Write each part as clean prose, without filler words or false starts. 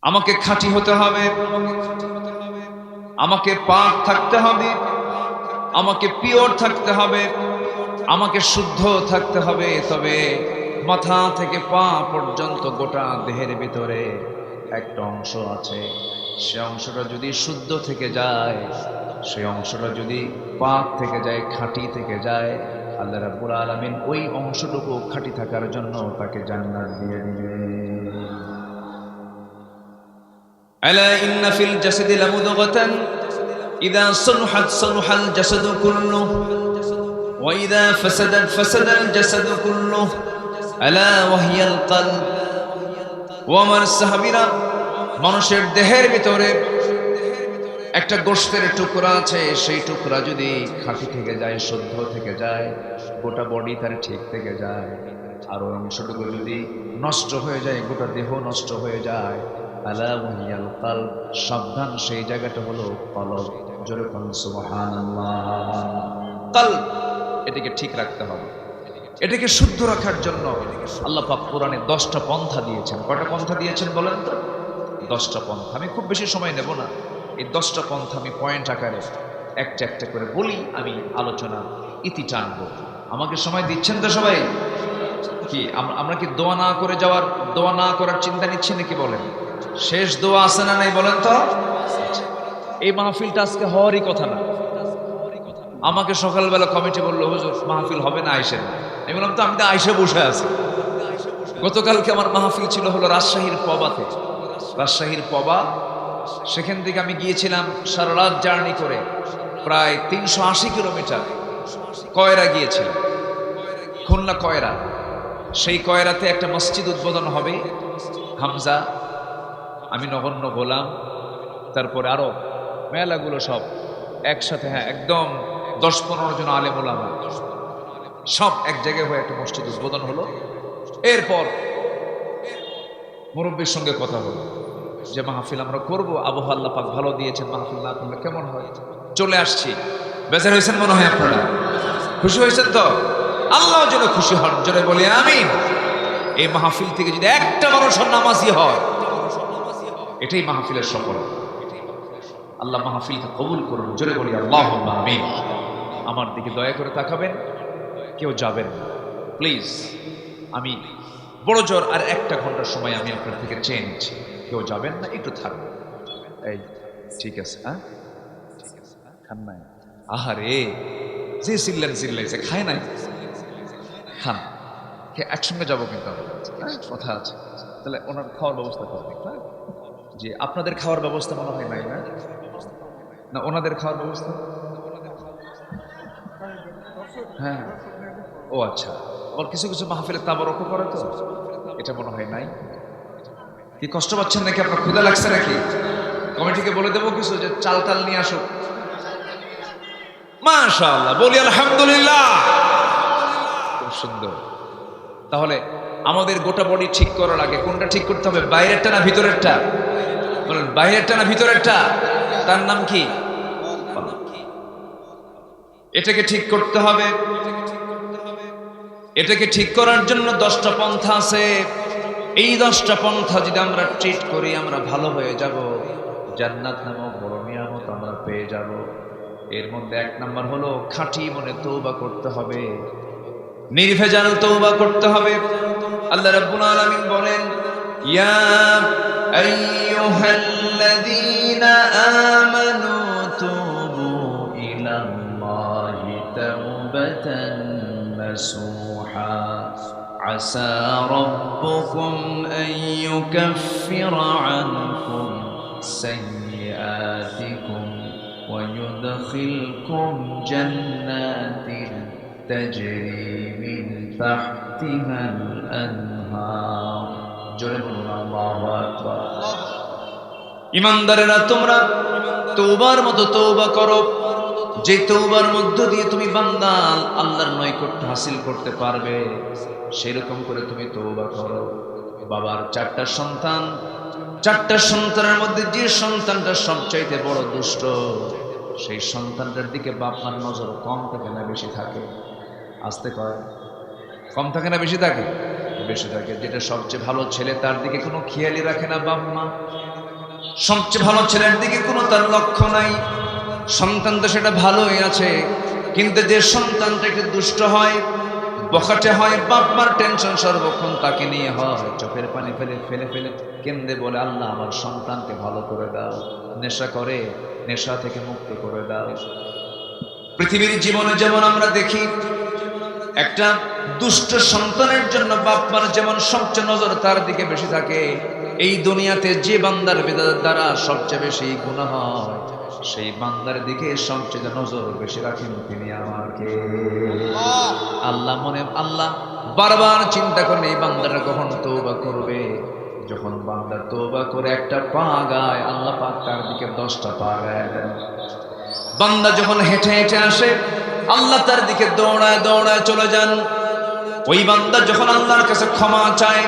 আমাকে খাঁটি হতে হবে, আমাকে পাক থাকতে হবে, আমাকে পিওর থাকতে হবে, আমাকে শুদ্ধ থাকতে হবে। তবে মাথা থেকে পা পর্যন্ত গোটা দেহের ভিতরে একটা অংশ আছে, সে অংশটা যদি শুদ্ধ থেকে যায়, সেই অংশটা যদি পাক থেকে যায়, খাঁটি থেকে যায়, আল্লাহ রাব্বুল আলামিন ওই অংশটুকু খাঁটি থাকার জন্য তাকে জান্নাত দিয়ে দিবেন। আলা ইন্না ফিল জাসাদি লামুদগাতান ইযা সালুহাত সালুহাল জাসাদু কুল্লুহু ওয়া ইযা ফাসাদাত ফাসাদাল জাসাদু কুল্লুহু আলা ওয়াহিয়াল কলব। ও আমার সাহাবীরা, মানুষের দেহের ভিতরে একটা গোশতের টুকরা আছে, সেই টুকরা যদি খাঁটি থেকে যায়, শুদ্ধ থেকে যায়, গোটা বডি তার ঠিক থেকে যায়। আর ওই অংশটুকু যদি নষ্ট হয়ে যায়, গোটা দেহ নষ্ট হয়ে যায়, আলা ওয়াহিয়াল কলব, সাবধান, সেই জায়গাটা হলো কলব। জোরে বলুন সুবহানাল্লাহ। কলব, এটাকে ঠিক রাখতে হবে। এটাকে শুদ্ধ রাখার জন্য আল্লাহ পাক কোরআনে 10টা পন্থা দিয়েছেন। কয়টা পন্থা দিয়েছেন বলেন তো? 10টা পন্থা। আমি খুব বেশি সময় নেব না, এই 10টা পন্থা আমি পয়েন্ট আকারে একটা একটা করে বলি, আমি আলোচনা ইতি টানবো। আমাকে সময় দিচ্ছেন তো সবাই? কি আমরা কি দোয়া না করে যাওয়ার, দোয়া না করার চিন্তা নিচ্ছি নাকি বলেন? শেষ দোয়া আছে না নাই বলেন তো? এই মাহফিলটা আজকে হওয়ারই কথা না। আমাকে সকালবেলা কমিটি বললো, হুজুর মাহফিল হবে না, আইসেন। আমি বললাম তো আমি তো আইসে বসে আছি। গতকালকে আমার মাহফিল ছিল হলো রাজশাহীর পবাতে, রাজশাহীর পবা। সেখান থেকে আমি গিয়েছিলাম সারা রাত জার্নি করে, প্রায় 380 কিলোমিটার কয়রা গিয়েছিলাম, খুলনা কয়রা। সেই কয়রাতে একটা মসজিদ উদ্বোধন হবে, হামজা, আমি নগণ্য গোলাম, তারপরে আরো মেলাগুলো সব একসাথে, হ্যাঁ একদম 10-15 জন আলেম ওলামা সব এক জায়গায় হয়ে একটা মসজিদ উদ্বোধন হলো। এরপর মুরব্বীর সঙ্গে কথা হলো যে মাহফিল আমরা করব, আবহাওয়া আল্লাহ পাক ভালো দিয়েছেন, মাহফিল না করলে কেমন হয়। চলে আসছি। বেজার হয়েছেন মনে হয় আপনারা? খুশি হয়েছেন তো? আল্লাহ যেন খুশি হন, জোরে বলি আমিন। এই মাহফিল থেকে যদি একটা মানুষের নামাজি হয়, এটাই মাহফিলের সফল। আল্লাহ মাহফিলকে কবুল করুন, জোরে বলি আল্লাহুম্মা আমিন। আমার দিকে দয়া করে তাকাবেন, কেউ যাবেন না প্লিজ। আমি বড় জোর আর 1 ঘন্টার সময় আমি আপনার থেকে চেয়ে নিচ্ছি, কেউ যাবেন না, একটু থাকবেন। এই ঠিক আছে? হ্যাঁ, খান নাই? আহারে, যে চিল্লাইছে খায় নাই, খান। একসঙ্গে যাবো কিন্তু আমরা, কথা আছে। তাহলে ওনার খাওয়ার ব্যবস্থা করবেন। হ্যাঁ জি, আপনাদের খাওয়ার ব্যবস্থা মনে হয় নাই না? না ওনাদের খাওয়ার ব্যবস্থা? হ্যাঁ, ও আচ্ছা। আবার কিছু কিছু মাহফিলে তাবারকও করে, তো এটা মনে হয় নাই। কি কষ্ট পাচ্ছেন নাকি? আপনার ক্ষুধা লাগছে নাকি? কমিটিকে বলে দেবো কিছু, যে চাল টাল নিয়ে আসো। মাশাআল্লাহ, বলি আলহামদুলিল্লাহ। খুব সুন্দর। তাহলে আমাদের গোটা বডি ঠিক করার আগে কোনটা ঠিক করতে হবে? বাইরেরটা না ভিতরেরটা? বলেন, বাইরেরটা না ভিতরেরটা? তার নাম কি? এটাকে ঠিক করতে হবে। এটাকে ঠিক করার জন্য 10টা পন্থা আছে। এই 10টা পন্থা যদি আমরা ট্রিট করি, আমরা ভালো হয়ে যাব, জান্নাত নামক বড় নিয়ামত আমরা পেয়ে যাব। এর মধ্যে 1 নাম্বার হলো খাঁটি মনে তওবা করতে হবে, নির্ভেজাল তওবা করতে হবে। আল্লাহ রাব্বুল আলামিন বলেন, ইয়া আইয়ুহাল্লাযীনা আমানু তুবু ইলাল্লাহি তাওবাতান নাসুহা আসা রাব্বুকুম আন ইউকাফিরা আনকুম সাইয়্যাতিকুম ওয়া ইউদখিলকুম জান্নাতিন তাজরি মিন তাহতিহাল আনহার। জোরে বলুন আল্লাহু আকবার। ঈমানদারেরা, তোমরা তওবার মতো তওবা করো, যে তওবার মধ্য দিয়ে তুমি বান্দা আল্লাহর নৈকট্য হাসিল করতে পারবে, সেরকম করে তুমি তওবা করো। বাবার 4টা সন্তান, 4টা সন্তানের মধ্যে যে সন্তানটা সবচাইতে বড় দুষ্ট, সেই সন্তানটার দিকে বাপ মার নজর কম থাকে না বেশি থাকে? আসতে কয় কম থাকে না বেশি থাকে? বেশি থাকে। যেটা সবচেয়ে ভালো ছেলে তার দিকে কোনো খেয়ালই রাখে না বাপ মা, সবচেয়ে ভালো ছেলের দিকে কোনো তার লক্ষ্য নাই। সন্তান তো সেটা ভালোই আছে, কিন্তু যে সন্তানটা একটু দুষ্ট হয়, বখাটে হয়, বাপ মার টেনশন সর্বক্ষণ তাকে নিয়ে হয়, চোখের পানি ফেলে ফেলে ফেলে কেন্দ্রে বলে আল্লাহ আমার সন্তানকে ভালো করে দাও, নেশা করে নেশা থেকে মুক্ত করে দাও। পৃথিবীর জীবনে যেমন আমরা দেখি একটা দুষ্ট সন্তানের জন্য বাপ মার যেমন সবচেয়ে নজর তার দিকে বেশি থাকে, এই দুনিয়াতে যে বান্দার দ্বারা সবচেয়ে বেশি গুনাহ হয় সেই বান্দার দিকে সবচেয়ে নজর বেশি রাখেন তিনি আমাকে। আল্লাহ বারবার চিন্তা করেন এই বান্দাটা কখন তওবা করবে। যখন বান্দা তওবা করে একটা পা গায়, আল্লাহ পাক তার দিকে 10টা পা গায় দেন। বান্দা যখন হেঁটে হেঁটে আসে, আল্লাহ তার দিকে দৌড়ায় দৌড়ায় চলে যান। ওই বান্দা যখন আল্লাহর কাছে ক্ষমা চায়,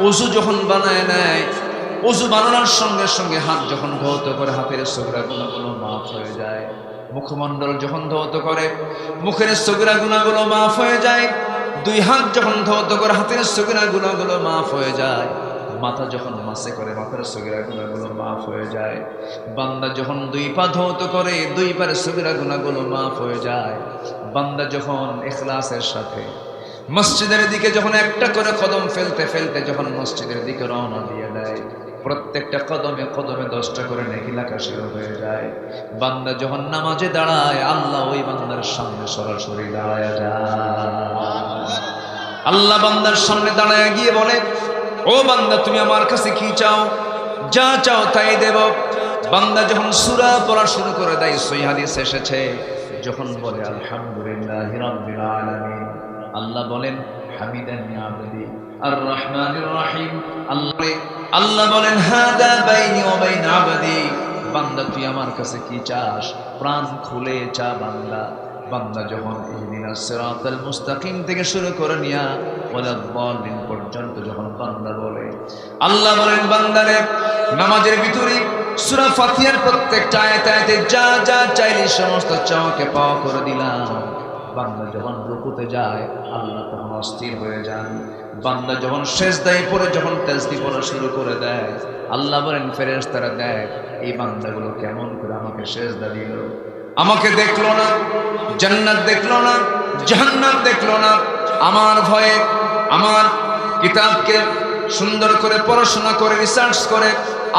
ওযু যখন বানায় নেয়, ওযু বানানোর সঙ্গে সঙ্গে হাত যখন ধৌত করে, হাতের সগরা গুনাহগুলো মাফ হয়ে যায়। মুখমণ্ডল যখন ধৌত করে, মুখের সগরা গুনাহগুলো মাফ হয়ে যায়। দুই হাত যখন ধৌত করে, হাতের সগরা গুনাহগুলো মাফ হয়ে যায়। মাথা যখন মাসে করে, মাথার সগীরা গুনাহগুলো মাফ হয়ে যায়। বান্দা যখন দুই পা ধৌত করে, দুই পার সগীরা গুনাহগুলো মাফ হয়ে যায়। বান্দা যখন ইখলাসের সাথে মসজিদের দিকে যখন একটা করে কদম ফেলতে ফেলতে যখন মসজিদের দিকে রওনা দিয়ে দেয়, প্রত্যেকটা কদমে কদমে 10টা করে নেকি লেখা শুরু হয়ে যায়। বান্দা যখন নামাজে দাঁড়ায়, আল্লাহ ওই বান্দার সামনে সরাসরি দাঁড়ায় যায়। আল্লাহ বান্দার সামনে দাঁড়ায় গিয়ে বলে, ও বান্দা তুমি আমার কাছে কি চাও? যা চাও তাই দেব। বান্দা যখন সূরা পড়া শুরু করে দেয়, সহিহ হাদিস এসেছে, যখন বলে আলহামদুলিল্লাহি রাব্বিল আলামিন, আল্লাহ বলেন হামিদানি আবদি আর রহমানির রহিম। আল্লাহ বলেন হাদা বাইনি ওয়া বাইন আবদি। বান্দা তুই আমার কাছে কি চাস? প্রাণ খুলে চা বান্দা। বান্দা যখন ইহদিনাস সিরাতাল মুস্তাকিম থেকে শুরু করে নিয়া ওয়ালাদ দাল্লিন পর্যন্ত যখন বান্দা বলে, আল্লাহ বলেন বান্দারে নামাজের ভিতরে সূরা ফাতিহার প্রত্যেকটা আয়াতে যা যা চাইলি সমস্ত চাওয়াকে পাওয়া করে দিলাম। বান্দা যখন রুকুতে যায়, আল্লাহ তখন অস্থির হয়ে যান। বান্দা যখন সেজদায় পড়ে যখন তাসবিহ পড়া শুরু করে দেয়, আল্লাহ বলেন ফেরেশতারা দেখ এই বান্দাগুলো কেমন করে আমাকে সেজদা দিল, আমাকে দেখলো না, জান্নাত দেখলো না, জাহান্নাম দেখলো না, আমার ভয়ে আমার কিতাবকে সুন্দর করে পড়াশোনা করে রিসার্চ করে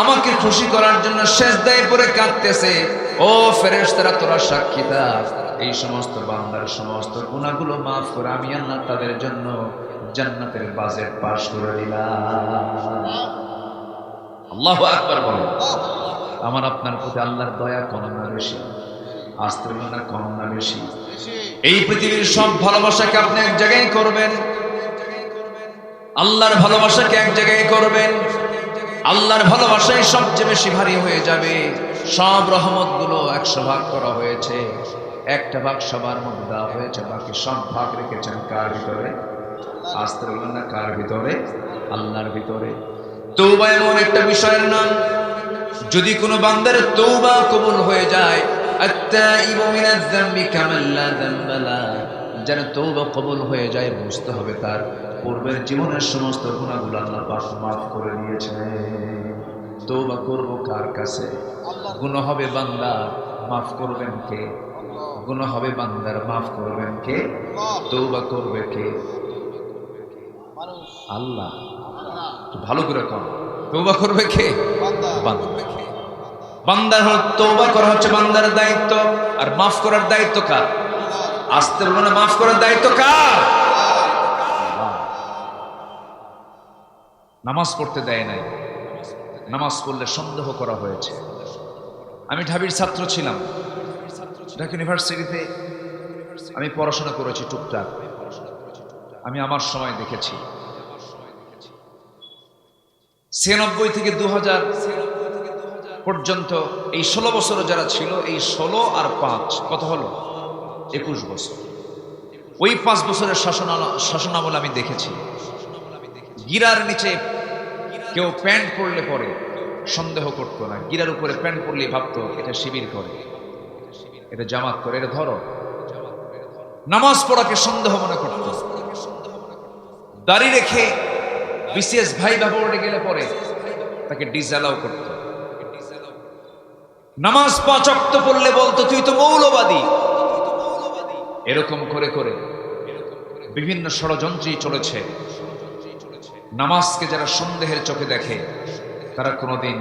আমাকে খুশি করার জন্য সেজদায় পড়ে কাঁদতেছে। ও ফেরেশতারা তোরা সাক্ষী থাক, এই সমস্ত বান্দার সমস্ত গুনাহগুলো মাফ করে আমি আল্লাহ তাদের জন্য জান্নাতের বাজেট পাস করে দিলাম। আল্লাহু আকবার বলেন। আমার আপনার প্রতি আল্লাহর দয়া কম না বেশি? আসতে না কম না বেশি? এই পৃথিবীর সব ভালোবাসাকে আপনি এক জায়গায় করবেন, আল্লাহর ভালোবাসাকে এক জায়গায় করবেন, আল্লাহর ভালোবাসাই সবচেয়ে বেশি ভারী হয়ে যাবে। সব রহমতগুলো 100 ভাগ করা হয়েছে, একটা ভাগ সবার মধ্যে দেওয়া হয়েছে, বাকি সব ভাগ রেখেছেন কার ভিতরে? আসতে না কার ভিতরে? আল্লাহর ভিতরে। তওবা এমন একটা বিষয়ের নাম, যদি কোনো বান্দার তওবা কবুল হয়ে যায়, আত-তাইবু মিনাজ যামবি কামান লা যামবা লা, যার তওবা কবুল হয়ে যায় বুঝতে হবে তার পূর্বের জীবনের সমস্ত গুনাহগুলো আল্লাহ পাক মাফ করে দিয়েছেন। তওবা করব কার কাছে? গুনাহ হবে বান্দার, মাফ করবেন কে? গুনাহ হবে বান্দার, মাফ করবেন কে? তওবা করবে কে? আল্লাহ। ভালো করে কর, তওবা করবে কে? বান্দা। বান্দার তওবা করা হচ্ছে বান্দার দায়িত্ব, আর মাফ করার দায়িত্ব কার? আসতে বলো না, মাফ করার দায়িত্ব কার? নামাজ পড়তে দেয় নাই, নামাজ পড়লে সন্দেহ করা হয়েছে। আমি ঢাবির ছাত্র ছিলাম, ঢাকা ইউনিভার্সিটিতে আমি পড়াশোনা করেছি টুকটাক। আমি আমার সময় দেখেছি 96 থেকে 2000 পর্যন্ত এই 16 বছর যারা ছিল, এই 16 আর 5 কত হলো? 21 বছর। ওই 5 বছরের শাসনামল আমি দেখেছি। গিরার নিচে কেউ প্যান্ট পরলে পরে সন্দেহ করতো না, গিরার উপরে প্যান্ট পরলে ভাবতো এটা শিবির করে, এটা জামাত করে, এটা ধরো। নামাজ পড়াকে সন্দেহ মনে করতো। দাড়ি রেখে বিসিএস ভাইভা বোর্ডে গেলে পরে তাকে ডিসঅ্যালাউ করত। নামাজ 5 ওয়াক্ত পড়লে বলতো তুই তো মৌলবাদী। এরকম করে করে বিভিন্ন ষড়যন্ত্রই চলেছে। নামাজকে যারা সন্দেহের চোখে দেখে তারা কোনোদিন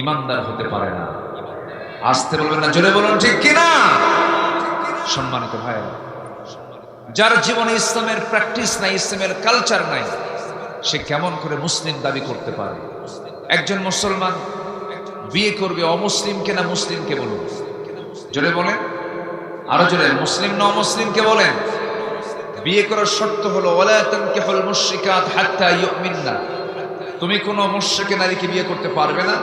ইমানদার হতে পারে না। আসতে বলবেন না, জোরে বলুন ঠিক কিনা। সম্মানিত ভাইরা, যার জীবনে ইসলামের প্র্যাকটিস নাই, ইসলামের কালচার নাই, সে কেমন করে মুসলিম দাবি করতে পারে? একজন মুসলমান বিয়ে করবে অমুসলিমকে না মুসলিমকে? বলুন, জোরে বলেন, আরো জোরে। মুসলিম না অমুসলিমকে বলেন? বিয়ে করার শর্ত হলো ওয়ালা তানকিহুল মুশরিকাত হাত্তা ইউমিননা। তুমি কোনো মুশরিকা নারীকে বিয়ে করতে পারবে না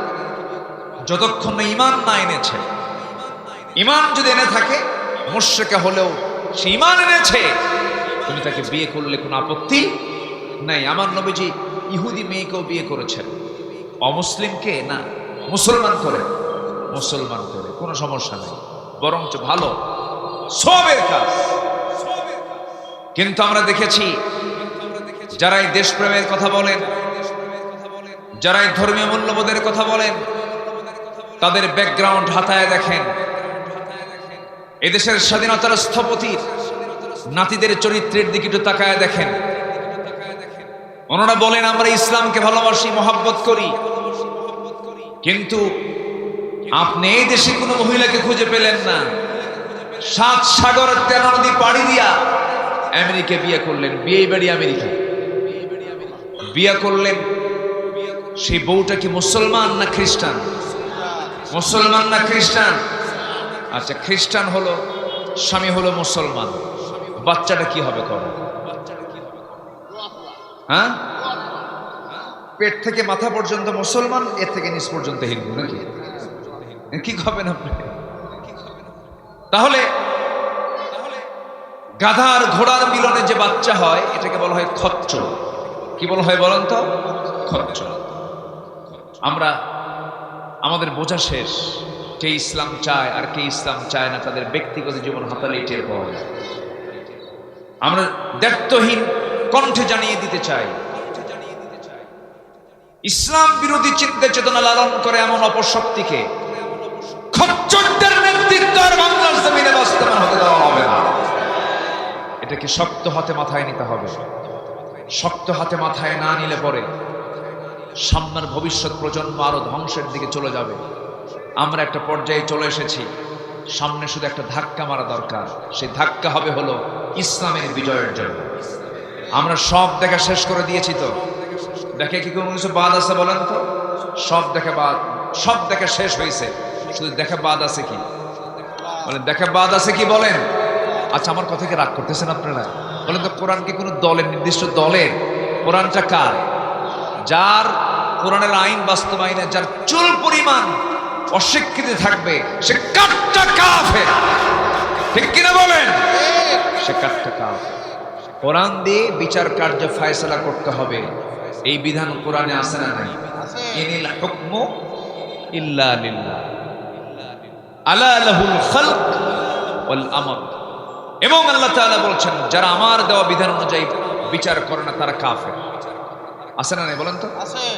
যতক্ষণ না ঈমান না এনেছে। ঈমান যদি এনে থাকে, মুশরিকা হলেও সে ঈমান এনেছে, তুমি তাকে বিয়ে করলে কোনো আপত্তি নাই। আমার নবীজি ইহুদি মেয়েকেও বিয়ে করেছেন, অমুসলিমকে না, মুসলমান করে, মুসলমান করে, কোনো সমস্যা নেই, বরঞ্চ ভালো, সওয়াবের কাজ। কিন্তু আমরা দেখেছি যারা এই দেশপ্রেমের কথা বলেন, যারা এই ধর্মীয় মূল্যবোধের কথা বলেন, তাদের ব্যাকগ্রাউন্ড হাতায় দেখেন। এদেশের স্বাধীনতার স্থপতির নাতিদের চরিত্রের দিকে একটু তাকায় দেখেন। ওনারা বলেন আমরা ইসলামকে ভালোবাসি, মহব্বত করি, কিন্তু আপনি এই দেশে কোনো মহিলাকে খুঁজে পেলেন না। 7 সাগর 13 নদী পাড়ি দিয়া আমেরিকা বিয়ে করলেন, বিয়ে বাড়ি আমেরিকা বিয়ে করলেন। সেই বউটা কি মুসলমান না খ্রিস্টান? মুসলমান না খ্রিস্টান? আচ্ছা, খ্রিস্টান হলো, স্বামী হলো মুসলমান, বাচ্চাটা কি হবে? করো, হ্যাঁ, পেট থেকে মাথা পর্যন্ত মুসলমান, এর থেকে নিচ পর্যন্ত হিন্দু নাকি? কি খাবেন আপনি? তাহলে গাধার ঘোড়ার মিলনে যে বাচ্চা হয় এটাকে বলা হয় খচ্চর। কি বলা হয় বলেন তো? খচ্চর। আমরা, আমাদের বোঝা শেষ কে ইসলাম চায় আর কে ইসলাম চায় না, তাদের ব্যক্তিগত জীবন হাতালে টের পাওয়া যায়। আমরা দায়িত্বহীন কণ্ঠে জানিয়ে দিতে চাই, ইসলাম বিরোধী চিন্তা চেতনা লালন করে এমন অপশক্তিকে খচ্চরদের নেতৃত্ব আর বাংলার জমিনে বাস্তবায়ন হতে দেওয়া হবে না। এটাকে শক্ত হাতে মাথায় নিতে হবে। শক্ত হাতে মাথায় না নিলে পরে সামনের ভবিষ্যৎ প্রজন্ম আরো ধ্বংসের দিকে চলে যাবে। আমরা একটা পর্যায়ে চলে এসেছি, সামনে শুধু একটা ধাক্কা মারা দরকার। সেই ধাক্কা হবে হলো ইসলামের বিজয়ের জন্য। আমরা সব দেখা শেষ করে দিয়েছি তো, দেখে কি কোনো কিছু বাদ আছে বলেন তো? সব দেখা বাদ, সব দেখা শেষ হয়েছে, শুধু দেখা বাদ আছে কি বলেন? দেখা বাদ আছে কি বলেন? আচ্ছা, আমার কথা কি রাগ করতেছেন আপনারা? বলেন তো, কোরআন কি কোনো দলের, নির্দিষ্ট দলের? কোরআনটা কার? যার কোরআনের আইন বাস্তবায়নে যার চুল পরিমাণ অস্বীকৃতি থাকবে সে কাট্টা কাফের। ঠিক কিনা বলেন? সে কাট্টা কাফের। কোরআন দিয়ে বিচার কার্য ফয়সালা করতে হবে, এই বিধান কোরআনে আছে না নাই? ইনিল হুকমু ইল্লা লিল্লাহ আলা লাহুল খালক ওয়াল আমর। এবং আল্লাহ তাআলা বলছেন যারা আমার দেওয়া বিধান অনুযায়ী বিচার করে না তারা কাফের। আছে না নাই বলেন তো?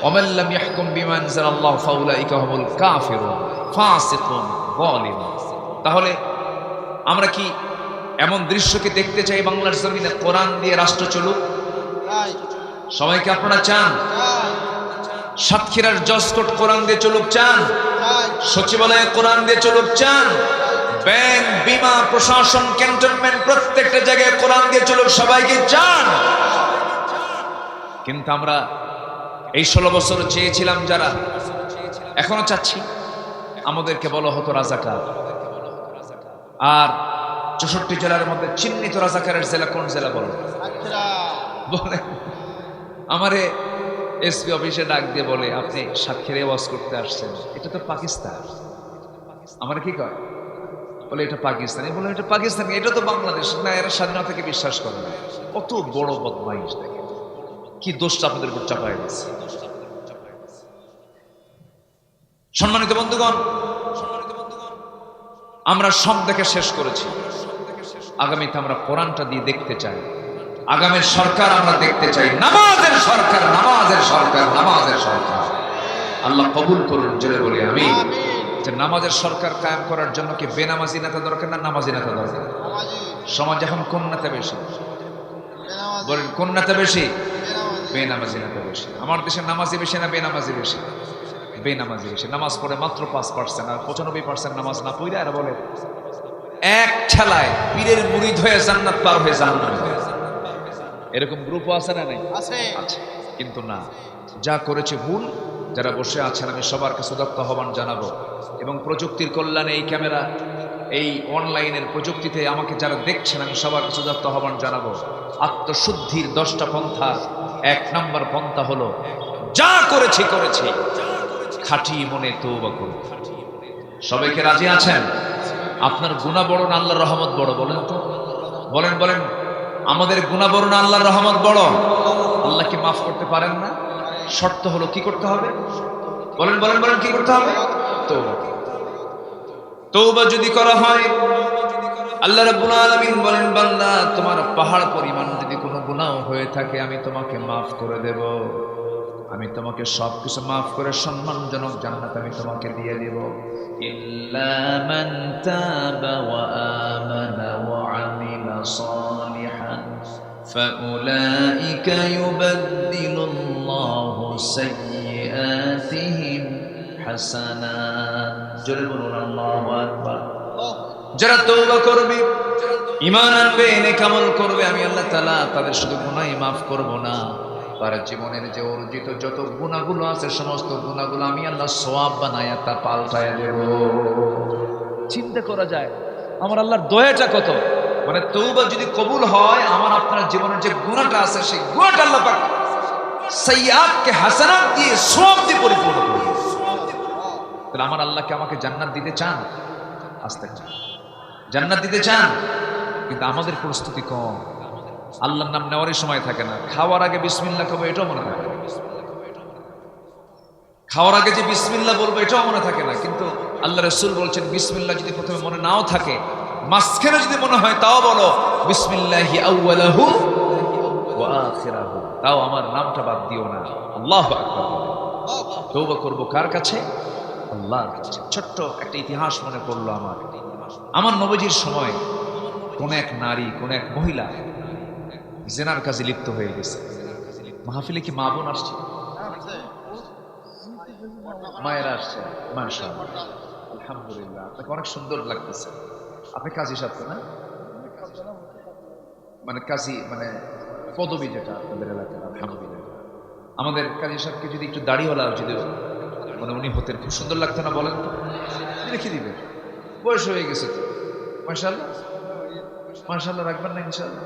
ওয়ামান লাম ইয়াহকুম বিমা আনজালাল্লাহু ফাউলাইকা হুমুল কাফিরুন ফাসিকুন যালিমুন। তাহলে আমরা কি এমন দৃশ্যকে দেখতে চাই বাংলার জমিনে কোরআন দিয়ে রাষ্ট্র চলুক? সবাইকে আপনারা চান? সাতক্ষীরার জজকোর্ট কোরআন দিয়ে চলুক চান? সচিবালয়ে কোরআন দিয়ে চলুক চান? ব্যাংক, বিমা, প্রশাসন, ক্যান্টনমেন্ট, প্রত্যেকটা জায়গায় কোরআন দিয়ে চলুক, সবাইকে চান? কিন্তু আমরা এই 16 বছর চেয়েছিলাম, যারা এখনো চাচ্ছি, আমাদেরকে বলা হতো রাজাকার। আর 64 জেলার মধ্যে চিহ্নিত রাজাকারের জেলা কোন জেলা বলো? বলে আমারে এসপি অফিসে ডাক দিয়ে বলে আপনি সাতক্ষীরায় ওয়াজ করতে আসছেন, এটা তো পাকিস্তান। আমার কি কয়? বলে এটা পাকিস্তানি। বলে এটা পাকিস্তানি, এটা তো বাংলাদেশ না, এরা স্বাধীনতাকে বিশ্বাস করে না। কত বড় বদমাইশ! দেখে কি দোষটা আপনাদের উপর চাপাই গেছে। সম্মানিত বন্ধুগণ, আমরা সব দেখে শেষ করেছি, আগামীতে আমরা কোরআনটা দিয়ে দেখতে চাই আগামীর সরকার আমরা দেখতে চাই নামাজের সরকার, নামাজের সরকার, নামাজের সরকার। আল্লাহ কবুল করুন, জোরে বলি আমিন। যে নামাজের সরকার কায়েম করার জন্য কি বেনামাজি নেতা দরকার না নামাজি নেতা দরকার? সমাজ এখন কোন নেতা বেশি বলেন? কোন নেতা বেশি? বেনামাজি নেতা বেশি। আমার দেশে নামাজি বেশি না বেনামাজি বেশি? বেনামাজি বেশি। নামাজ পড়ে মাত্র 5%, আর 95% নামাজ না পড়ে আর বলে এক ঠেলায় পীরের মুরিদ হয়ে জান্নাত পার হয়ে জাহান্নাম যায়। এরকম গ্রুপও আছে না? নাই আছে। কিন্তু না, যা করেছে ভুল। যারা বসে আছেন আমি সবার কাছে উদাত্ত আহ্বান জানাবো, এবং প্রযুক্তির কল্যাণে এই ক্যামেরা, এই অনলাইনের প্রযুক্তিতে আমাকে যারা দেখছেন আমি সবার কাছে উদাত্ত আহ্বান জানাবো, আত্মশুদ্ধির 10টা পন্থা। 1 নম্বর পন্থা হলো যা করেছি খাঁটি মনে তওবা করুন। সবাইকে রাজি আছেন? আপনার গুনাহ বড় না আল্লাহর রহমত বড়? বলেন তো, বলেন বলেন। আমাদের গুনাহ বড় না আল্লাহর রহমত বড়? আল্লাহকে মাফ করতে পারেন না? শর্ত হলো কি করতে হবে? বলেন বলেন বলেন, কি করতে হবে? তওবা। তওবা যদি করা হয়, আল্লাহ রাব্বুল আলামিন বলেন, বান্দা তোমার পাহাড় পরিমাণ যদি কোনো গুনাহ হয়ে থাকে আমি তোমাকে মাফ করে দেব। আমি তোমাকে সবকিছু মাফ করে সম্মানজনক জান্নাত আমি তোমাকে দিয়ে দেব। ইল্লা মান তাবা ওয়া আমানা ওয়া আমিলা সালিহান ফাউলাইকা ইউবাদদিলুল্লাহু সাইয়্যাতিহিম হাসানাত। জোরে বলুন আল্লাহু আকবার। যারা তওবা করবে, ঈমান আনবে, নেক আমল করবে, আমি আল্লাহ তাআলা তাদের শুধু গুনাহই মাফ করব না, তার জীবনের যে অর্জিত যত গুনাহগুলো আছে সমস্ত গুনাহগুলো আমি আল্লাহ সওয়াব বানায়া তা পাল্টায়া দেব। চিন্তা করা যায় আমার আল্লাহর দয়াটা কত। মানে তওবা যদি কবুল হয়, আমার আপনার জীবনের যে গুনাহটা আছে সেই গুনাহটা আল্লাহ পাক সাইয়্যাতকে হাসানাত দিয়ে সওয়াব দিয়ে পরিপূর্ণ করে দেন। তাহলে আমার আল্লাহকে আমাকে জান্নাত দিতে চান? আস্তে চান, জান্নাত দিতে চান, কিন্তু আমাদের প্রস্তুতি কম। আল্লাহর নাম নেওয়ারই সময় থাকে না। খাওয়ার আগে বিসমিল্লাহ খাবো এটাও মনে থাকে না। খাওয়ার আগে যে বিসমিল্লাহ বলবো এটাও মনে থাকে না। কিন্তু আল্লাহ রাসূল বলছেন বিসমিল্লাহ যদি প্রথমে মনে নাও থাকে, মাঝখানে যদি মনে হয় তাও বলো বিসমিল্লাহি আউয়ালাহু ওয়া আখিরাহু, তাও আমার নামটা বাদ দিও না। আল্লাহু আকবার। তওবা করব কার কাছে? আল্লাহর কাছে। ছোট্ট একটা ইতিহাস মনে পড়লো আমার নবীজির সময় কোন এক নারী, কোন এক মহিলা জিনার কাজে লিপ্ত হয়ে গেছে। মাহফিলে কি মা বোন আসছে? মায়েরা আসছে? মাশাআল্লাহ, আলহামদুলিল্লাহ। আপনাকে অনেক সুন্দর লাগতেছে। আপনি কাজী সাহেব না? মানে কাজী মানে পদবী যেটা আপনাদের এলাকায়। আলহামদুলিল্লাহ। আমাদের কাজী সাহেবকে যদি একটু দাড়িওয়ালা যদি মানে উনি হতেন খুব সুন্দর লাগতো না? বলেন তো, রেখে দিবে। বয়স হয়ে গেছে তো। মাশাআল্লাহ মাশাআল্লাহ, রাখবেন না? ইনশাআল্লাহ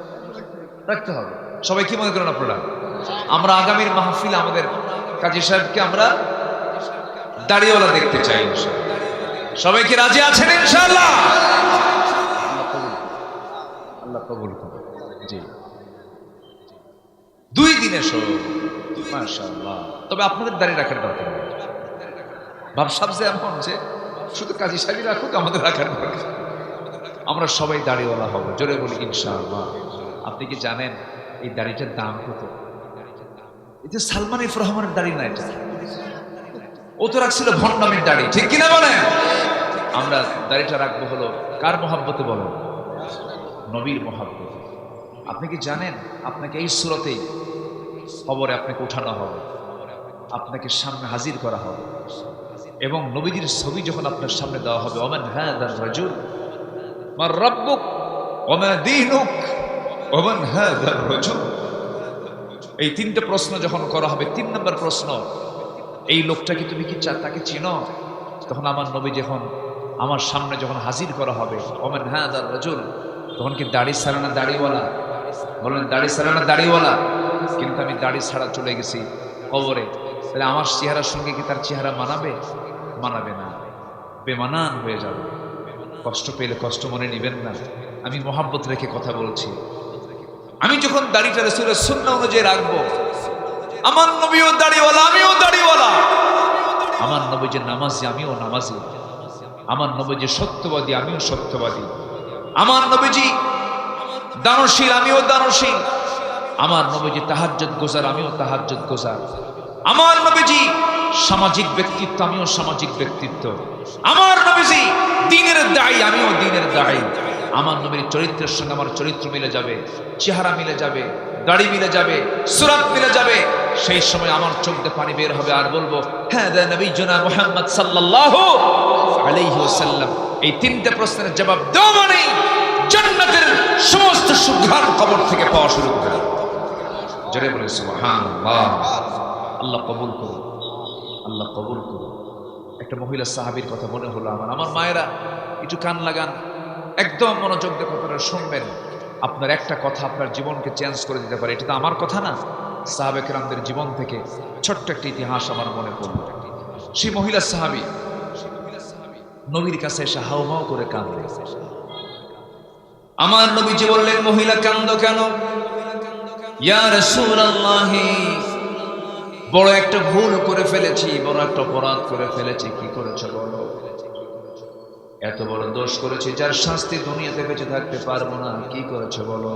রাখতে হবে। সবাই কি মনে করেন আপনারা? আমরা আগামীর মাহফিলে আমাদের কাজী সাহেবকে আমরা দাড়িওয়ালা দেখতে চাই ইনশাআল্লাহ। সবাই কি রাজি আছেন ইনশাআল্লাহ? আল্লাহ কবুল করুন। জি, 2 দিনে সব মাশাআল্লাহ। তবে আপনাদের দাড়ি রাখার দরকার নেই। ভাবসাব যে এমন যে শুধু কাজী সাহেবই রাখুক, আমাদের রাখার দরকার। আমরা সবাই দাড়িওয়ালা হব, জোরে বলি ইনশাআল্লাহ। আপনি কি জানেন এই দাড়িটার দাম কত? এটা সালমান এফ রহমানের দাড়ি না, এটা ও তো রাখছিল ভণ্ডামির দাড়ি, ঠিক কিনা বলেন? আমরা দাড়িটা রাখবো হলো কার মহাব্বতে? বলেন, নবীর মহাব্বতে। আপনি কি জানেন আপনাকে এই সুরতেই কবরে আপনাকে উঠানো হবে, আপনাকে সামনে হাজির করা হবে, এবং নবীজির ছবি যখন আপনার সামনে দেওয়া হবে, ওমান হাযার রাজুল মার রাব্বুক ওয়া মা দীনুক ওমান হাযার রাজুল, এই 3টে প্রশ্ন যখন করা হবে, 3 নম্বর প্রশ্ন, এই লোকটাকে তুমি কি তাকে চিনো? তখন আমার নবী যখন আমার সামনে যখন হাজির করা হবে, ওমান হাযার রাজুল, তখন কি দাড়ি ছাড়া না দাড়িওয়ালা? বলেন, দাড়ি ছাড়া না দাড়িওয়ালা? কিন্তু আমি দাড়ি ছাড়া চলে গেছি কবরে, তাহলে আমার চেহারার সঙ্গে কি তার চেহারা মানাবে? মানাবে না, বেমানান হয়ে যাবে। কষ্ট পেলে কষ্ট মনে নিবেন না, আমি মহাব্বত রেখে কথা বলছি। আমি যখন দাড়িটা রাসূলের সুন্নাহ অনুযায়ী রাখবো, আমার নবীও দাড়িওয়ালা, আমিও দাড়িওয়ালা। আমার নবী যে নামাজি, আমিও নামাজি। আমার নবী যে সত্যবাদী, আমিও সত্যবাদী। আমার নবীজি দানশীল, আমিও দানশীল। আমার নবীজি তাহাজ্জুদ গোজার, আমিও তাহাজ্জুদ গোজার। আমার নবীজি সামাজিক ব্যক্তিত্ব, আমিও সামাজিক ব্যক্তিত্ব। আমার নবীজি দ্বীনের দায়ী, আমিও দ্বীনের দায়ী। আমার নবীর চরিত্রের সঙ্গে আমার চরিত্র মিলে যাবে, চেহারা মিলে যাবে, দাড়ি মিলে যাবে, সুরাত মিলে যাবে। সেই সময় আমার চোখ দিয়ে পানি বের হবে আর বলবো, হ্যাঁ নবীজনা মুহাম্মদ সাল্লাল্লাহু আলাইহি ওয়াসাল্লাম। এই তিনটে প্রশ্নের জবাব দেওয়া মানে জান্নাতের সমস্ত সুঘ্রাণ কবর থেকে পাওয়া শুরু করে। জোরে বলে সুবহানাল্লাহ। আল্লাহ কবুল করুন, আল্লাহ কবুল করুন। একটা মহিলা সাহাবীর কথা মনে হলো আমার মায়েরা একটু কান লাগান, একদম মনোযোগ দিয়ে কথাটা শুনবেন। আপনার একটা কথা আপনার জীবনকে চেঞ্জ করে দিতে পারে। এটা তো আমার কথা না, সাহাবে কেরামদের জীবন থেকে ছোট্ট একটা ইতিহাস আমার মনে পড়ল। সেই মহিলা সাহাবী নবীর কাছে এসে হাউমাউ করে কাঁদলেন। আমার নবীজি বললেন, মহিলা কাঁদো কেন? ইয়া রাসূলুল্লাহ, বড় একটা ভুল করে ফেলেছি, বড় একটা অপরাধ করে ফেলেছি। কি করেছো বলো? এত বড় দোষ করেছি যার শাস্তি দুনিয়াতে বেঁচে থাকতে পারবো না। কি করেছো বলো?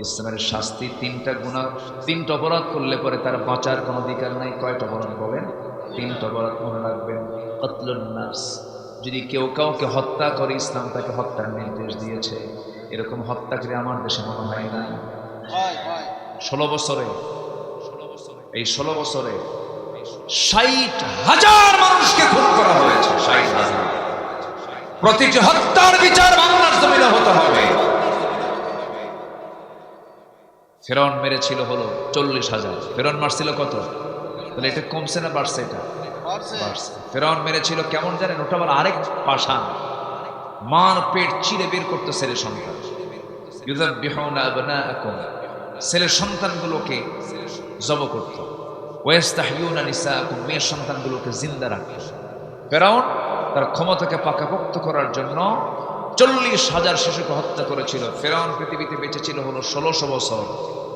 ইসলামের শাস্তি তিনটা গুনাহ, তিনটা অপরাধ করলে পরে তার বাঁচার কোনো অধিকার নাই। কয়টা অপরাধ বলেন? তিনটা অপরাধ মনে রাখবেন। কতলুন নাফস, যদি কেউ কাউকে হত্যা করে ইসলাম তাকে হত্যার নির্দেশ দিয়েছে। এরকম হত্যাকারী আমার দেশে মনে হয় নাই। 16 বছরে, এই 16 বছরে 60,000 মানুষকে খুন করা হয়েছে। 60,000। প্রতিটি হত্যার বিচার বাংলার জমিনে হতে হবে। ফেরাউন মেরেছিল হলো 40,000। ফেরাউন মারছিল কত? তাহলে এটা কমছে না বাড়ছে? এটা বাড়ছে। ফেরাউন মেরেছিল কেমন জানেন? ওটা আবার আরেক পাশান, মার পেট চিরে বের করতে ছেলে সন্তান। ইউযাববিহুনা আবনাআকুম, ছেলে সন্তানগুলোকে জব করত। ওয়াস্তাহইয়ুনা নিসাআকুম, মেয়ে সন্তানগুলোকে জিন্দা রাখত। ফেরাউন তার ক্ষমতাকে পাকাপোক্ত করার জন্য 40,000 শিশুকে হত্যা করেছিল। ফেরাউন পৃথিবীতে বেঁচে ছিল হলো 1600 বছর,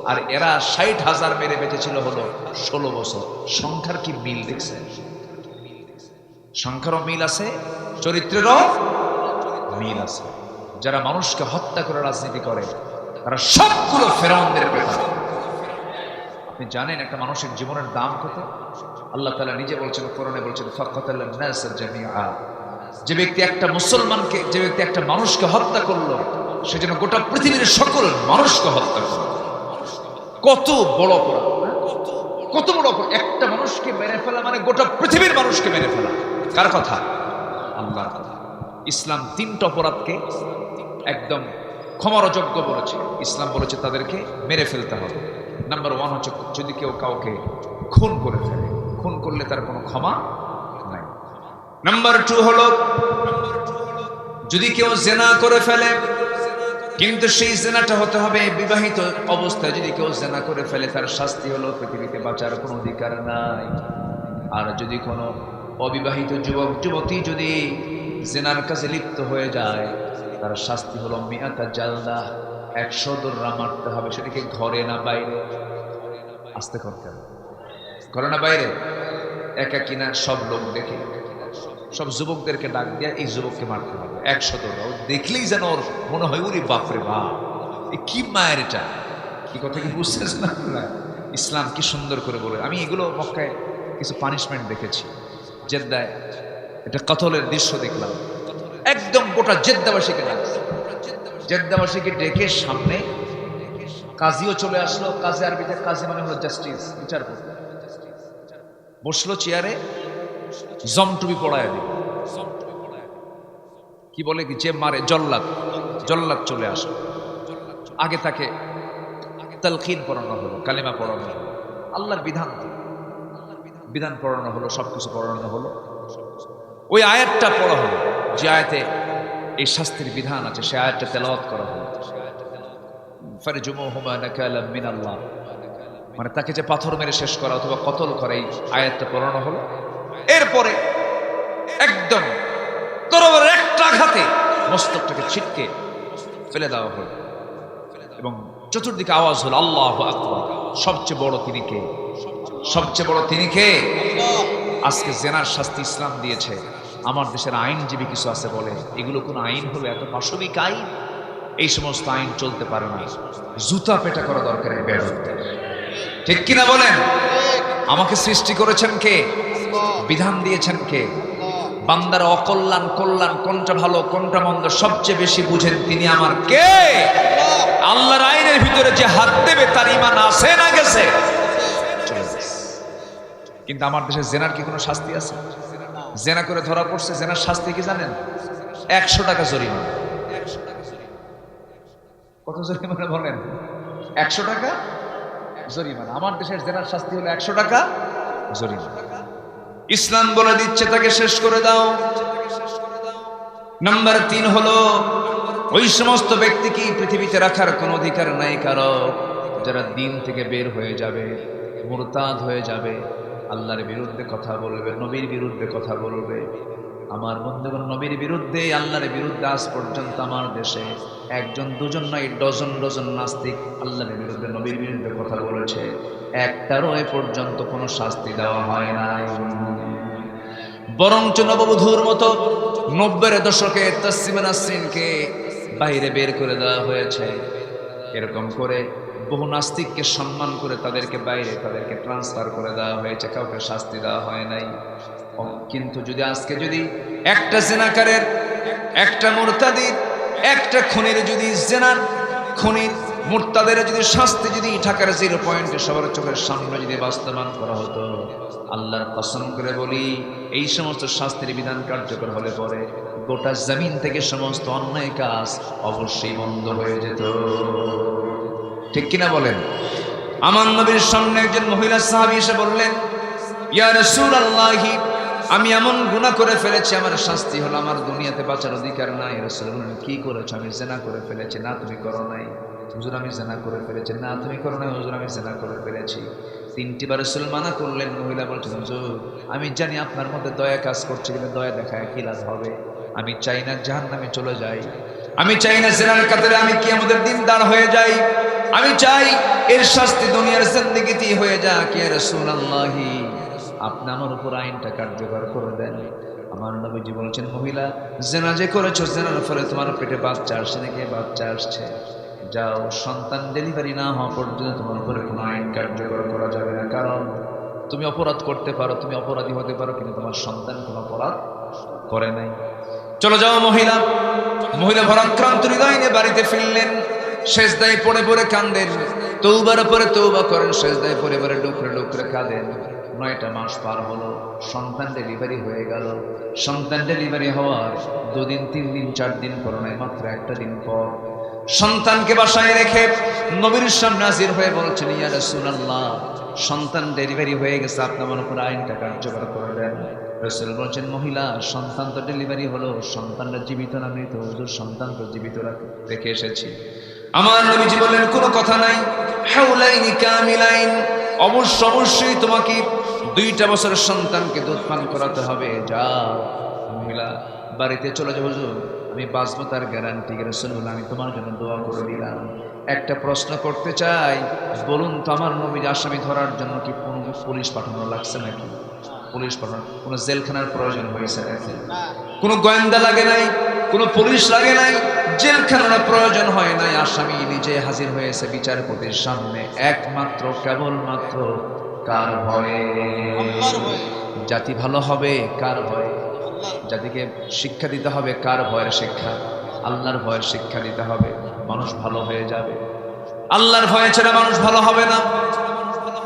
আর এরা 60,000 মেরে বেঁচে ছিল হলো 16 বছর। সংখ্যার কি মিল দেখছেন? সংখ্যারও মিল আছে, চরিত্রেরও মিল আছে। যারা মানুষকে হত্যা করে রাজনীতি করে তারা সবগুলো ফেরাউনদের পেটা। আপনি জানেন একটা মানুষের জীবনের দাম কত? আল্লাহ তাআলা নিজে বলছেন, কোরআনে বলছেন, ফাকাতালান নাস জামিআ। যে ব্যক্তি একটা মুসলমানকে, যে ব্যক্তি একটা মানুষকে হত্যা করলো, সে যেন গোটা পৃথিবীর সকল মানুষকে হত্যা করলো। কত বড় অপরাধ, কত বড় অপরাধ! একটা মানুষকে মেরে ফেলা মানে গোটা পৃথিবীর মানুষকে মেরে ফেলা। কার কথা? আল্লাহর কথা। ইসলাম তিনটা অপরাধকে একদম ক্ষমার অযোগ্য বলেছে। ইসলাম বলেছে তাদেরকে মেরে ফেলতে হবে। নাম্বার 1 হচ্ছে যদি কেউ কাউকে খুন করে ফেলে, খুন করলে তার কোনো ক্ষমা নাই। নাম্বার 2 হলো যদি কেউ জেনা করে ফেলে, কিন্তু সেই জেনাটা হতে হবে বিবাহিত অবস্থায়। যদি কেউ জেনা করে ফেলে তার শাস্তি হলো পৃথিবীতে বাঁচার কোনো অধিকার নাই। আর যদি কোনো অবিবাহিত যুবক যুবতী যদি জেনার কাছে লিপ্ত হয়ে যায়, তার শাস্তি হলো মিয়াতা জালদা, 100 দোররা মারতে হবে। সেটাকে ঘরে না বাইরে? আস্তে করতে হবে। ঘরে না বাইরে? একা কিনা সব লোক দেখে, সব যুবকদেরকে ডাক দিয়া এই যুবককে মারতে হবে 100 দোররা। ও দেখলেই যেন ওর মনে হয় ওরে বাপরে বাপ, কি মায়ের এটা! কি কথা কি বুঝতেছেন না? ইসলাম কি সুন্দর করে বলে। আমি এগুলো মক্কায় কিছু পানিশমেন্ট দেখেছি, জেদ্দায় এটা কতলের দৃশ্য দেখলাম। একদম গোটা জেদ্দাবাসীকে ডাকছে, জেদ্দাবাসীকে ডেকে সামনে কাজীও চলে আসলো। কাজী আরবিতে কাজী মানে হলো জাস্টিস, বিচারপতি। বসলো চেয়ারে, জমটুবি পড়ায় দিল। কি বলে কি, যে মারে জল্লাদ, জল্লাদ চলে আসলো। আগে তাকে তালকিন পড়ানো হলো, কালিমা পড়ানো হলো, আল্লাহর বিধান বিধান পড়ানো হলো, সবকিছু পড়ানো হলো। ওই আয়াতটা পড়া হলো, যে আয়াতে এই শাস্তির বিধান আছে, সে আয়াতটা তেলাওয়াত করা হলো। ফারজুমুহুমা নাকালাম মিনাল্লাহ, মানে তাকে যে পাথর মেরে শেষ করা অথবা কতল করে, এই আয়াতটা পড়ানো হলো। এরপরে একদম তরবারের একটা আঘাতে মস্তকটাকে ছিটকে ফেলে দেওয়া হলো এবং চতুর্দিকে আওয়াজ হলো আল্লাহু আকবার। সবচেয়ে বড় তিনি কে? সবচেয়ে বড় তিনি কে? আজকে জেনার শাস্তি ইসলাম দিয়েছে। আমার দেশের আইনজীবী কিছু আছে বলে, এগুলো কোন আইন হলো? এত পাশবিক আইন, এই সমস্ত আইন চলতে পারে না। জুতা পেটা করা দরকার এই বেয়াদবদের। ঠিক কিনা বলেন? আমাকে সৃষ্টি করেছেন কে? বিধান দিয়েছেন কে? বান্দার অকল্যাণ কল্যাণ কোনটা ভালো কোনটা মন্দ সবচেয়ে বেশি বুঝেন তিনি আমার কে? আল্লাহর আইনের ভিতরে যে হাত দেবে তার ঈমান আছে না গেছে? কিন্তু আমার দেশে জেনার কি কোনো শাস্তি আছে? জেনা করে ধরা পড়ছে, জেনার শাস্তি কি জানেন? 100 টাকা জরিমানা। কত জরিমানা বলেন? 100 টাকা জরিমানা। আমার দেশের জেনার শাস্তি হলো 100 টাকা জরিমানা। ইসলাম বলে দিচ্ছে তাকে শেষ করে দাও। নাম্বার 3 হলো ওই সমস্ত ব্যক্তিকে পৃথিবীতে রাখার কোনো অধিকার নাই কারো যারা দিন থেকে বের হয়ে যাবে, মুরতাদ হয়ে যাবে, আল্লাহর বিরুদ্ধে কথা বলবে, নবীর বিরুদ্ধে কথা বলবে। আমার বন্ধুগণ, নবীর বিরুদ্ধে আল্লাহর বিরুদ্ধে আজ পর্যন্ত আমার দেশে একজন দুজন নয় ডজন ডজন নাস্তিক আল্লাহর বিরুদ্ধে নবীর বিরুদ্ধে কথা বলেছে, একটারও এ পর্যন্ত কোনো শাস্তি দেওয়া হয় নাই। বরঞ্চ নববধূর মতো 90-এর দশকে তাসলিমা নাসরিনকে বাইরে বের করে দেওয়া হয়েছে। এরকম করে বহু নাস্তিককে সম্মান করে তাদেরকে বাইরে তাদেরকে ট্রান্সফার করে দেওয়া হয়েছে, কাউকে শাস্তি দেওয়া হয় নাই। কিন্তু যদি আজকে যদি একটা জেনাকারের, একটা মুরতাদির, একটা খুনির যদি জেনার খুনির মুরতাদের যদি শাস্তি যদি ঢাকার 0 পয়েন্টে সবার চোখের সামনে যদি বাস্তবায়ন করা হতো, আল্লাহর কসম করে বলি এই সমস্ত শাস্তির বিধান কার্যকর হলে পরে গোটা জমিন থেকে সমস্ত অন্যায় কাজ অবশ্যই বন্ধ হয়ে যেত। ঠিক কিনা বলেন? আমার নবীর সামনে একজন মহিলা সাহাবী এসে বললেন, ইয়া রাসূলুল্লাহ, আমি এমন গুনাহ করে ফেলেছি, আমার শাস্তি হলো আমার দুনিয়াতে বাঁচার অধিকার নাই। রাসূল বললেন, কি করেছো? আমি জিনা করে ফেলেছি। না তুমি করো নাই। হুজুর আমি জিনা করে ফেলেছি। না তুমি করো নাই। হুজুর আমি জিনা করে ফেলেছি। 3টি বার রাসূল মানা করলেন। মহিলা বলছেন, হুজুর আমি জানি আপনার মধ্যে দয়া কাজ করছে, কিন্তু দয়া দেখায় কি লাভ হবে? আমি চাই না জাহান্নামে চলে যাই। আমি চাই না জিনার কাতারে আমি কিয়ামতের দিন দাঁড় হয়ে যাই। আমি চাই এর শাস্তি দুনিয়ার জিন্দেগিতেই হয়ে যাক। ইয়া রাসূলুল্লাহ, আপনি আমার উপর আইনটা কার্যকর করে দেন। আমার নবীজি বলছেন, মহিলা জেনা যে করেছো, জেনার ফলে তোমার পেটে বাচ্চা আসছে নাকি? বাচ্চা আসছে। যাও, সন্তান ডেলিভারি না হওয়া পর্যন্ত তোমার উপরে কোনো আইন কার্যকর করা যাবে না। কারণ তুমি অপরাধ করতে পারো, তুমি অপরাধী হতে পারো, কিন্তু তোমার সন্তান কোনো অপরাধ করে নাই। চলো যাও মহিলা। মহিলা ভরাক্রান্ত হৃদয় নিয়ে বাড়িতে ফিরলেন। সেজদায় পড়ে পড়ে কাঁদেন, তওবার পরে তওবা করেন, সেজদায় পড়ে পড়ে ডুকরে ডুকরে কাঁদেন। 9টা মাস পার হলো, সন্তান ডেলিভারি হয়ে গেল। সন্তান ডেলিভারি হওয়ার 2 দিন 3 দিন 4 দিন পর নয়, মাত্র একটা দিন পর সন্তানকে বাসায় রেখে নবীর সামনে হাজির হয়ে বলছেন, ইয়া রাসূলুল্লাহ, সন্তান ডেলিভারি হয়ে গেছে, আপনি আমার উপর আইনটা কার্যকর করে দেন। রাসূল বলছেন, মহিলা সন্তান তো ডেলিভারি হলো, সন্তানটা জীবিত না মৃত? হুজুর সন্তান তো জীবিত রেখে এসেছি। আমার নবীজি বললেন, কোনো কথা নাই, হাউলাইনি কামিলাইন, অবশ্যই তোমাকে 2টা বছরের সন্তানকে দুধ পান করাতে হবে। যাও মহিলা বাড়িতে চলে যাও। হুজুর আমি বাঁচবো তার গ্যারান্টি? রাসূল বললেন, আমি তোমার জন্য দোয়া করে দিলাম। একটা প্রশ্ন করতে চাই, বলুন তো আমার নবীর আসামি ধরার জন্য কি কোনো পুলিশ পাঠানো লাগছে নাকি? পুলিশ পাঠানো কোনো জেলখানার প্রয়োজন হয়েছে নাকি? কোনো গোয়েন্দা লাগে নাই, কোনো পুলিশ লাগে নাই, জেলখানার প্রয়োজন হয় নাই। আসামি নিজে হাজির হয়েছে বিচারপতির সামনে, একমাত্র কেবলমাত্র কার ভয়ে? জাতি ভালো হবে কার ভয়ে? জাতিকে শিক্ষা দিতে হবে কার ভয়ের শিক্ষা? আল্লাহর ভয়ের শিক্ষা দিতে হবে, মানুষ ভালো হয়ে যাবে। আল্লাহর ভয়ে ছাড়া মানুষ ভালো হবে না।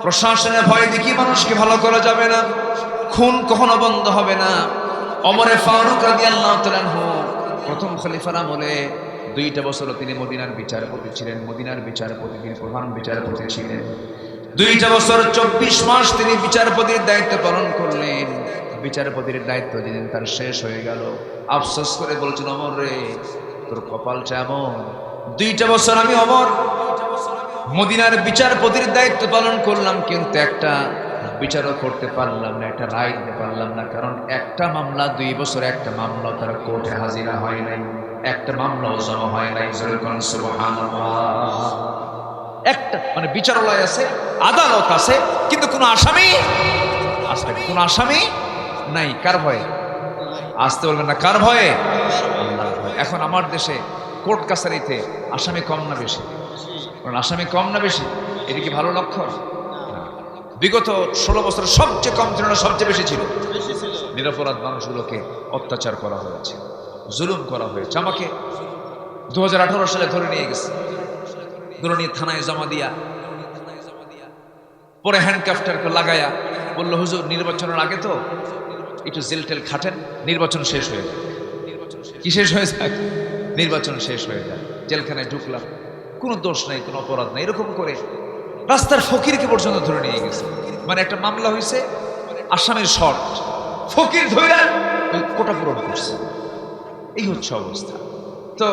প্রশাসনের ভয় দেখিয়ে মানুষকে ভালো করা যাবে না। খুন কখনো বন্ধ হবে না। ওমরে ফারুক রাদিয়াল্লাহু তাআলা আনহু প্রথম খলিফার আমলে 2টা বছর তিনি মদিনার বিচারপতি ছিলেন। মদিনার বিচারপতি, তিনি প্রধান বিচারপতি ছিলেন। 2টা বছর 24 মাস তিনি বিচারপতির দায়িত্ব পালন করলেন। বিচারপতির দায়িত্ব যেদিন তার শেষ হয়ে গেল, আফসোস করে বলছেন, ওমর রে, তোর কপালটা এমন, 2টা বছর আমি ওমর মদিনার বিচারপতির দায়িত্ব পালন করলাম, কিন্তু একটা বিচারও করতে পারলাম না, একটা রায় দিতে পারলাম না। কারণ একটা মামলা 2 বছর, একটা মামলা তার কোর্টে হাজিরা হয় নাই, একটা মামলাও জমা হয় নাই। সুবহানাল্লাহ। একটা মানে বিচারালয় আছে, আদালত আছে, কিন্তু কোনো আসামি আসলে কোনো আসামি নাই। কার ভয়ে? আসতে বলবেন না, কার ভয়ে? আল্লাহর ভয়ে। এখন আমার দেশে কোর্ট কাছারিতে আসামি কম না বেশি? কারণ আসামি কম না বেশি, এটা কি ভালো লক্ষণ? বিগত 16 বছর সবচেয়ে কম ছিল না, সবচেয়ে বেশি ছিল। নিরপরাধ মানুষগুলোকে অত্যাচার করা হয়েছে, জুলুম করা হয়েছে। আমাকে 2018 সালে ধরে নিয়ে গেছে, ধরে নিয়ে থানায় জমা দিয়া পরে হ্যান্ডকাফটারকে লাগায়া বলল, হুজুর নির্বাচনের আগে তো একটু জেল টেল খাটেন, নির্বাচন শেষ হয়ে যায়। কি শেষ হয়ে যায়? নির্বাচন শেষ হয়ে যায়। জেলখানায় ঢুকলাম, কোনো দোষ নাই, কোনো অপরাধ নাই। এরকম করে রাস্তার ফকিরকে পর্যন্ত ধরে নিয়ে গেছে। মানে একটা মামলা হয়েছে, আসামির শর্ট, ফকির ধরে কোটা পূরণ করছে। এই হচ্ছে অবস্থা। তো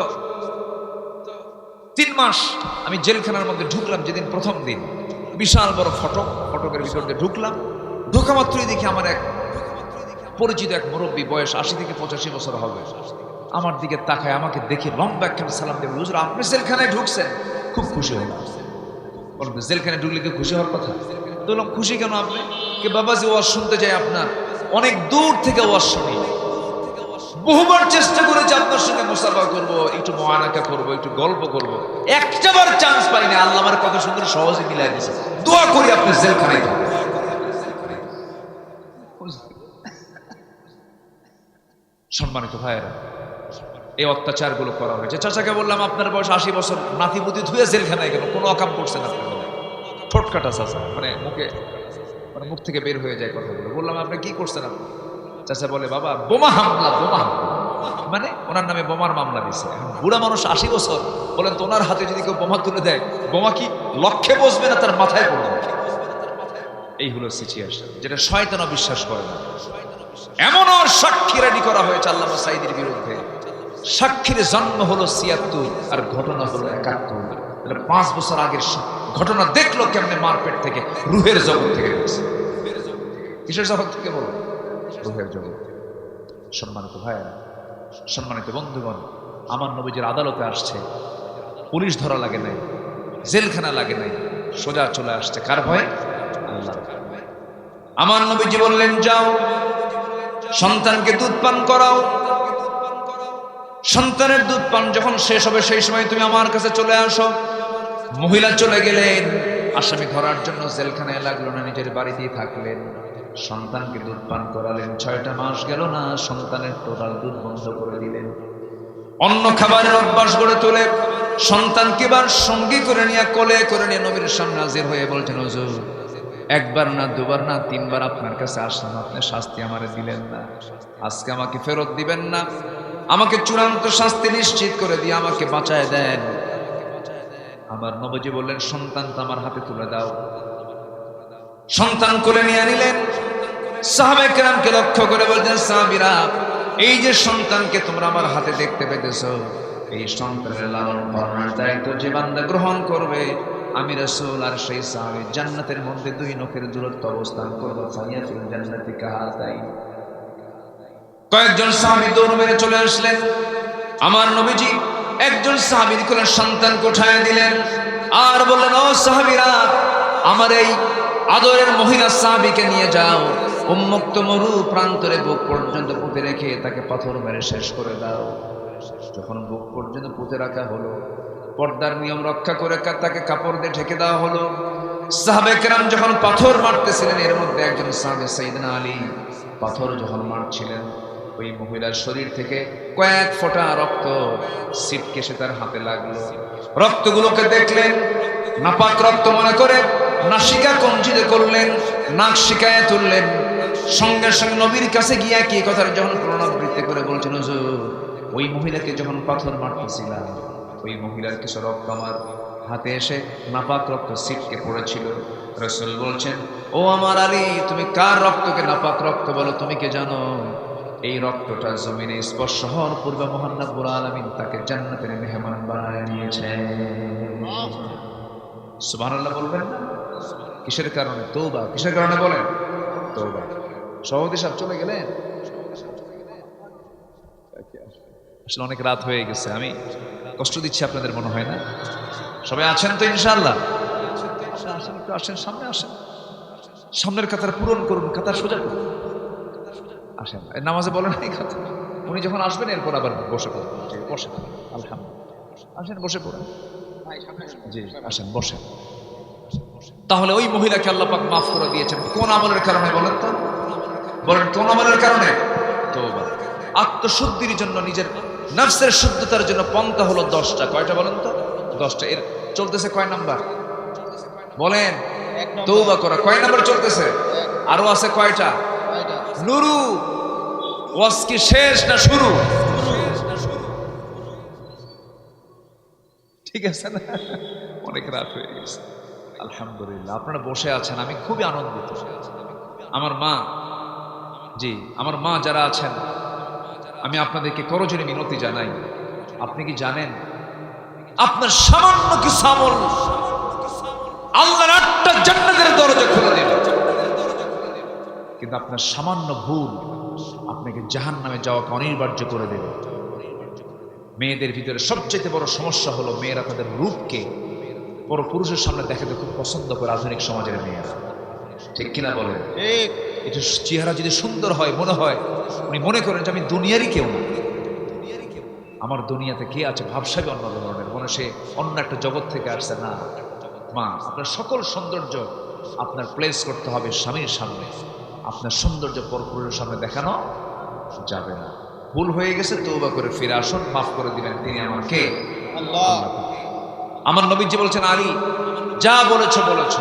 3 মাস আমি জেলখানার মধ্যে ঢুকলাম। যেদিন প্রথম দিন, বিশাল বড় ফটকের ভিতর দিয়ে ঢুকলাম। ঢোকা মাত্রই দেখি আমার এক পরিচিত এক মুরব্বী, বয়স 80 থেকে 85 বছর হবে, আমার দিকে তাকায়, আমাকে দেখে লম্বা একখানে সালাম দেবে, হুজুর আপনি জেলখানায় ঢুকছেন? খুব খুশি হলাম। বলুন জেলখানায় ঢুকলে কি খুশি হওয়ার কথা? তো বললাম খুশি কেন আপনি? কে বাবাজি ওয়াজ শুনতে চাই আপনার, অনেক দূর থেকে ওয়াজ শুনি, বহুবার চেষ্টা করেছি আপনার সঙ্গে মুসাফা করবো, একটু মহানাকা করবো, একটু গল্প করবো, একটাবার চান্স পাই না। আল্লাহ আমার কত সুন্দর সহজে মিলাই দিয়েছে, দোয়া করি আপনি জেলখানায় থাকুন। সম্মানিত ভাইয়েরা, এই অত্যাচারগুলো করা হয়েছে। চাচাকে বললাম আপনার বয়স 80 বছর, নাতিপুতি ধুয়ে জেলখানায় গেল, কোনো অকাম করছেন আপনি? ঠোঁটকাটা চাচা, মানে মুখ থেকে বের হয়ে যায় কথাগুলো। বললাম আপনি কি করছেন আপনি? চাচা বলে, বাবা বোমা হামলা। মানে ওনার নামে বোমার মামলা দিছে। বুড়া মানুষ 80 বছর, বলেন তো ওনার হাতে যদি কেউ বোমা তুলে দেয়, বোমা কি লক্ষ্যে বসবে না তার মাথায় পড়বে? এই হলো সিচুয়েশন, যেটা শয়তানও বিশ্বাস করে না। এমনও সাক্ষী রেডি করা হয়েছে আল্লামা সাঈদীর বিরুদ্ধে। সাক্ষীর জন্ম হলো 76 আর ঘটনা হলো 71। 5 বছর আগের ঘটনা দেখলো কেমনে মারপেট থেকে, রুহের জগৎ থেকে গেছে। কিসের জগৎ থেকে বলো? রুহের জগৎ। সম্মানিত ভাইয়েরা, সম্মানিত বন্ধুগণ, আমার নবীজির আদালতে আসছে, পুলিশ ধরা লাগে নাই, জেলখানা লাগে নাই, সোজা চলে আসছে। কার ভয়? আল্লাহ। আমার নবীজি বললেন, যাও সন্তানকে দুধ পান করাও। সন্তানের দুধ পান যখন শেষ হবে, সেই সময় তুমি আমার কাছে চলে আসো। মহিলা চলে গেলেন, আসামি ধরার জন্য জেলখানায় লাগলো না, নিজের বাড়িতেই থাকলেন। সন্তানকে দুধ পান করালেন। 6টা মাস গেল না, সন্তানের টোটাল দুধ বন্ধ করে দিলেন। অন্য খাবারের অভ্যাস গড়ে তোলে সন্তানকে বার সঙ্গী করে নিয়ে, কোলে করে নিয়ে নবীর সামনে হাজির হয়ে বলছেন, হুজুর একবার না, দুবার না, 3 বার আপনার কাছে আসলাম, আপনি শাস্তি আমারে দিলেন না, আজকে আমাকে ফেরত দিবেন না, আমাকে চূড়ান্ত শাস্তি নিশ্চিত করে দিয়ে আমাকে বাঁচায় দেন। আমার নবীজি বললেন, সন্তানটা আমার হাতে তুলে দাও। সন্তান কোলে নিয়ে নিলেন। সাহাবায়ে কেরামকে লক্ষ্য করে বলছেন, সাহাবীরা এই যে সন্তানকে তোমরা আমার হাতে দেখতে পেতেছো, এই সন্তানের লালন পালনের দায়িত্ব যে বান্দা গ্রহণ করবে, আমি রাসূল আর সেই সাহাবী জান্নাতের মধ্যে 2 নখের দূরত্ব অবস্থান করবে। ফাইয়াতুল জান্নাতি কাহাতাইন। কয়েকজন সাহাবী দৌড় মেরে চলে আসলেন। আমার নবীজি একজন সাহাবীর কোলে সন্তান কোঠায় দিলেন আর বললেন, ও সাহাবীরা, আমার এই আদরের মহিলা সাহাবীকে নিয়ে যাও, উন্মুক্ত মরু প্রান্তরে বুক পর্যন্ত পুঁতে রেখে তাকে পাথর মেরে শেষ করে দাও। যখন বুক পর্যন্ত পুঁতে রাখা হলো, পর্দার নিয়ম রক্ষা করে তাকে কাপড় দিয়ে ঢেকে দেওয়া হলো। সাহাবায়ে কেরাম যখন পাথর মারতেছিলেন, এর মধ্যে একজন সাহাবী সাইয়েদনা আলী পাথর যখন মারছিলেন, ওই মহিলার শরীর থেকে কয়েক ফোঁটা রক্ত ছিটকেসে তার হাতে লাগলো। রক্তগুলোকে দেখলেন, নাপাক রক্ত মনে করে নাসিকা কঞ্চিত করলেন, নাক শিকায় তুললেন। সঙ্গে সঙ্গে নবীর কাছে গিয়া কি কথার যখন পুনরাবৃত্তি করে বলছেন, হুজুর ওই মহিলাকে যখন পাথর মারতেছিলাম, ওই মহিলার কিছু রক্ত আমার হাতে এসে নাপাক রক্ত ছিটকে পড়েছিল। রাসূল বলছেন, ও আমার আলী, তুমি কার রক্তকে নাপাক রক্ত বলো? তুমি কি জানো এই রক্তটা জমিনে স্পর্শ হওয়ার পূর্বে মহান রব্বুল আলামিন তাকে জান্নাতের মেহমান বানায় নিয়েছেন। সুবহানাল্লাহ বলবেন না? কিসের কারণে? তওবা। কিসের কারণে বলেন? তওবা। সভাপতি সাহেব চলে গেলেন, আসলে অনেক রাত হয়ে গেছে, আমি কষ্ট দিচ্ছি আপনাদের মনে হয় না? সবাই আছেন তো ইনশাআল্লাহ? আসেন, একটু আসেন, সামনে আসেন, সামনের কাতার পূরণ করুন, কাতার সোজা করুন। আসেন, নামাজে বলেন এই কথা, উনি যখন আসবেন এরপর আবার বসে পড়বেন। বসে, আলহামদুলিল্লাহ। আসেন বসে পড়েন। জি আসেন বসেন। তাহলে ওই মহিলাকে আল্লাহ পাক মাফ করে দিয়েছেন কোন আমলের কারণে বলেন তো? বলেন কোন আমলের কারণে? তওবা। আত্মশুদ্ধির জন্য, নিজের নফসের শুদ্ধতার জন্য পন্থা হলো 10টা। কয়টা বলেন তো? 10টা। এর চলতেছে কয় নাম্বার বলেন? তওবা করা। কয় নাম্বার চলতেছে? আরো আছে কয়টা? নুরু। ওয়াজ কি শেষ না শুরু? ঠিক আছে না? অনেক রাত হয়ে গেছে। আলহামদুলিল্লাহ আপনারা বসে আছেন, আমি খুবই আনন্দিত। আমার মা, জি আমার মা যারা আছেন, আমি আপনাদেরকে করজোড়ে মিনতি জানাই। আপনি কি জানেন আপনার সামান্য কিছু আমল আল্লাহর 8টা জান্নাতের দরজা খুলে দেবে, কিন্তু আপনার সামান্য ভুল আপনাকে জাহান্নামে যাওয়াকে অনিবার্য করে দেবে। মেয়েদের ভিতরে সবচেয়ে বড় সমস্যা হলো মেয়েরা তাদের রূপকে বড় পুরুষের সামনে দেখাতে খুব পছন্দ করে আধুনিক সমাজের মেয়েরা। ঠিক কিনা বলেন? এটা চেহারা যদি সুন্দর হয়, মনে হয় উনি মনে করেন যে আমি দুনিয়ারই কেউ না, আমার দুনিয়াতে কে আছে, ভাবসাবি অন্য ধরনের, মনে সে অন্য একটা জগৎ থেকে আসছে। না মা, আপনার সকল সৌন্দর্য আপনার প্লেস করতে হবে স্বামীর সামনে। আপনার সৌন্দর্য পরপুরুষের সামনে দেখানো যাবে না। ভুল হয়ে গেছে, তওবা করে ফিরে আসুন, মাফ করে দিবেন তিনি আমার কে? আল্লাহ। আমার নবীজি বলছেন, আলী যা বলেছ বলেছ,